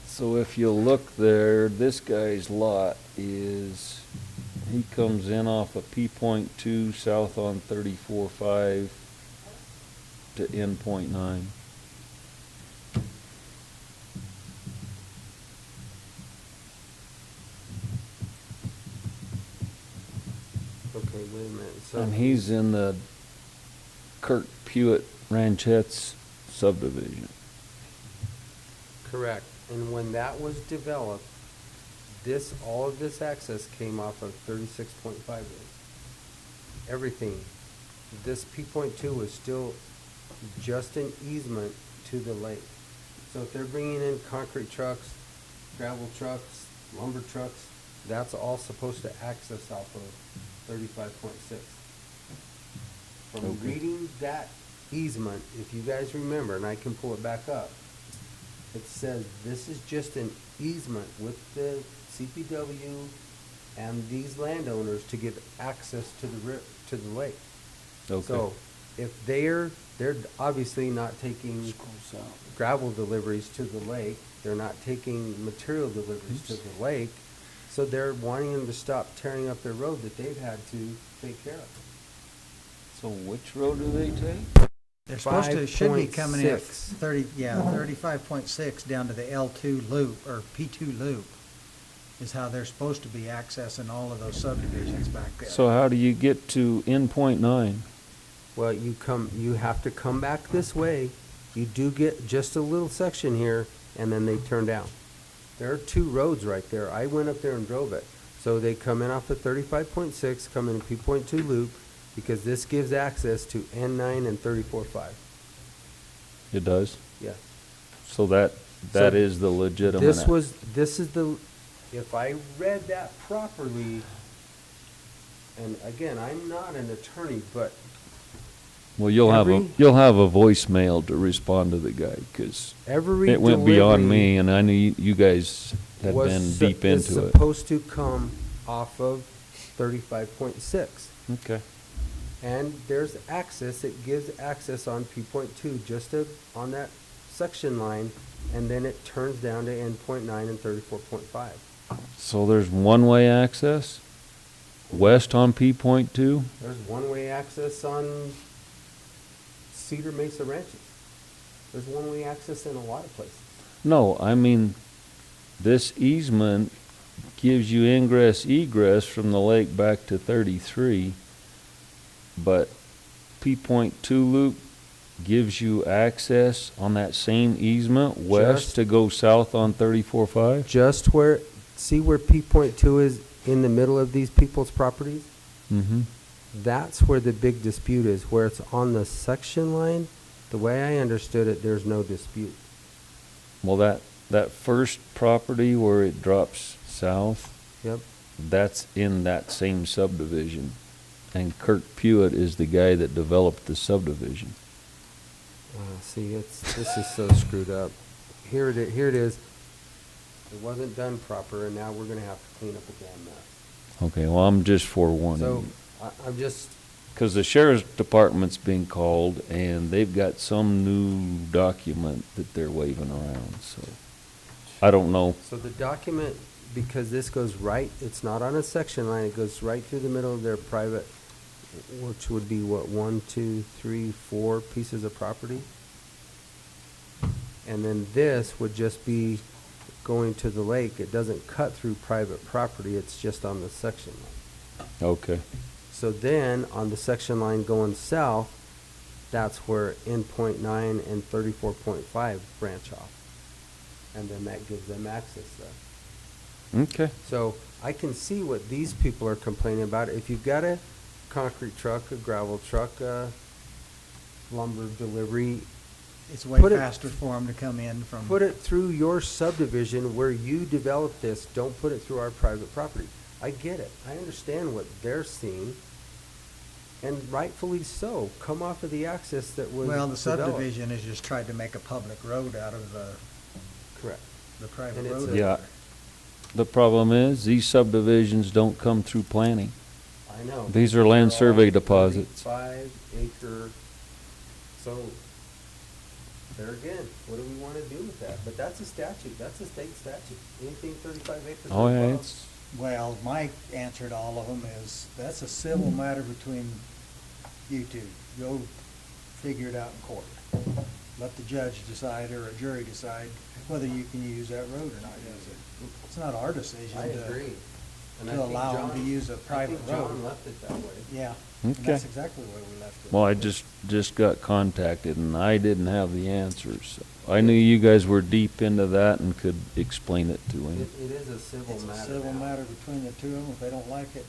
So if you look there, this guy's lot is, he comes in off of P.2 south on 34.5 to N.9. And he's in the Kirk Pewitt Ranchettes subdivision. Correct. And when that was developed, all of this access came off of 36.5. Everything. This P.2 was still just an easement to the lake. So if they're bringing in concrete trucks, gravel trucks, lumber trucks, that's all supposed to access off of 35.6. From Okay. reading that easement, if you guys remember, and I can pull it back up, it says this is just an easement with the CPW and these landowners to give access to to the lake. Okay. So if they're obviously not taking gravel deliveries to the lake, they're not taking material deliveries to the lake, so they're wanting them to stop tearing up their road that they've had to take care of. So which road do they take? They're supposed to, should be coming in at 5.6. 35.6 down to the L2 loop, or P2 loop, is how they're supposed to be accessing all of those subdivisions back there. So how do you get to N.9? Well, you have to come back this way. You do get just a little section here, and then they turn down. There are two roads right there. I went up there and drove it. So they come in off the 35.6, come in P.2 loop, because this gives access to N9 and 34.5. It does? Yeah. So that So is the legitimate. If I read that properly, and again, I'm not an attorney, but Well, you'll have every- a voicemail to respond to the guy, because every it went beyond delivery me, and I knew you guys had was been su- deep is into it. supposed to come off of 35.6. Okay. And there's access, it gives access on P.2 just on that section line, and then it turns down to N.9 and 34.5. So there's one-way access west on P.2? There's one-way access on Cedar Mesa Ranches. There's one-way access in a lot of places. No, I mean, this easement gives you ingress, egress from the lake back to 33, but P.2 loop gives you access on that same easement west Just- to go south on 34.5? Just see where P.2 is in the middle of these people's properties? Mm-hmm. That's where the big dispute is. Where it's on the section line, the way I understood it, there's no dispute. Well, that first property where it drops south, Yep. that's in that same subdivision. And Kirk Pewitt is the guy that developed the subdivision. See, this is so screwed up. Here it is. It wasn't done proper, and now we're gonna have to clean up a damn mess. Okay, well, I'm just forewarning So, you. I'm just, Because the sheriff's department's being called, and they've got some new document that they're waving around, so. I don't know. so the document, because this goes right, it's not on a section line, it goes right through the middle of their private, which would be what, 1, 2, 3, 4 pieces of property? And then this would just be going to the lake. It doesn't cut through private property, it's just on the section line. Okay. So then, on the section line going south, that's where N.9 and 34.5 branch off. And then that gives them access there. Okay. So I can see what these people are complaining about. If you've got a concrete truck, a gravel truck, a lumber delivery, It's way put it- faster for them to come in from. put it through your subdivision where you develop this. Don't put it through our private property. I get it. I understand what they're seeing. And rightfully so. Come off of the access that was Well, the developed. subdivision has just tried to make a public road out of Correct. the private And it's road. a- Yeah. The problem is, these subdivisions don't come through planning. I know. These are land They're all survey deposits. 35-acre, so there again, what do we want to do with that? But that's a statute, that's a state statute. Anything 35 acres. Oh, or yeah, above. it's, Well, my answer to all of them is, that's a civil matter between you two. Go figure it out in court. Let the judge decide, or a jury decide, whether you can use that road or not use it. It's not our decision I agree. And I to think allow them to John- use a private I think John road. left it that way. Yeah, And Okay. that's exactly where we left it. Well, I just got contacted and I didn't have the answers. I knew you guys were deep into that and could explain it to him. It is a civil It's a matter. civil now. matter between the two of them. If they don't like it,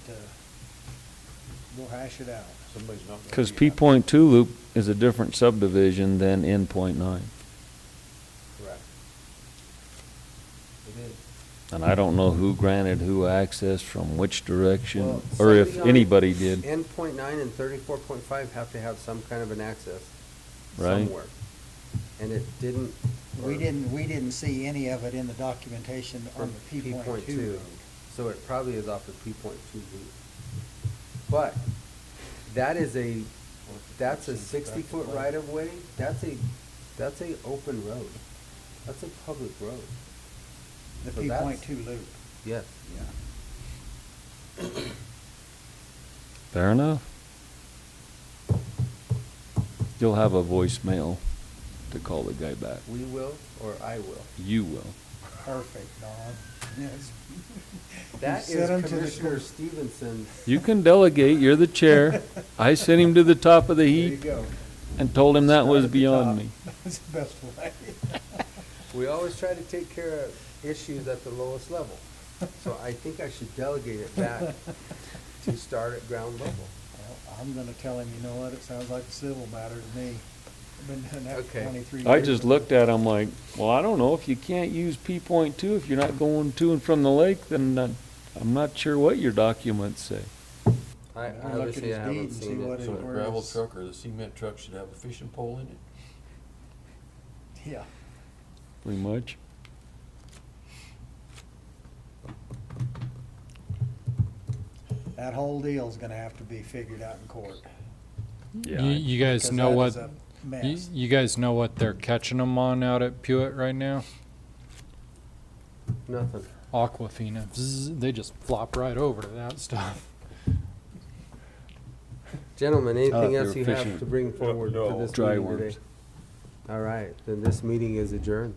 we'll hash it out. Somebody's not gonna Cause be happy. P.2 loop is a different subdivision than N.9. Correct. It is. And I don't know who granted who access from which direction, Well, or if somebody on anybody did, N.9 and 34.5 have to have some kind of an access Right. somewhere. And it didn't. We didn't see any of it in the documentation on the P.2 road. So it probably is off the P.2 loop. But that is that's a 60-foot right of way. That's a open road. That's a public road. The So that's- P.2 loop, Yes. yeah. fair enough. You'll have a voicemail to call the guy back. We will, or I will. You will. Perfect, Don. Yes. That You set 'em is to the Commissioner course. Stevenson's. You can delegate, you're the chair. I sent him to the top of the There you heap go. and told him that Start was at the beyond top. me. That's the best way. We always try to take care of issues at the lowest level. So I think I should delegate it back to start at ground level. Well, I'm gonna tell him, you know what, it sounds like a civil matter to me. I've been doing that for Okay. 23 years. I just looked at him like, well, I don't know, if you can't use P.2, if you're not going to and from the lake, then I'm not sure what your documents say. I We'll look at obviously his haven't deed and see seen what it. So it- the where gravel is- truck or the cement truck should have a fishing pole in it? Yeah. Pretty much. That whole deal's gonna have to be figured out in court. You guys because know that what, is a mess. you guys know what they're catching them on out at Pewitt right now? Nothing. Aquafina. Bzzz, they just flop right over to that stuff. Gentlemen, anything they else were you fishing. have to bring forward to No, this dry meeting worms. today? All right, then this meeting is adjourned.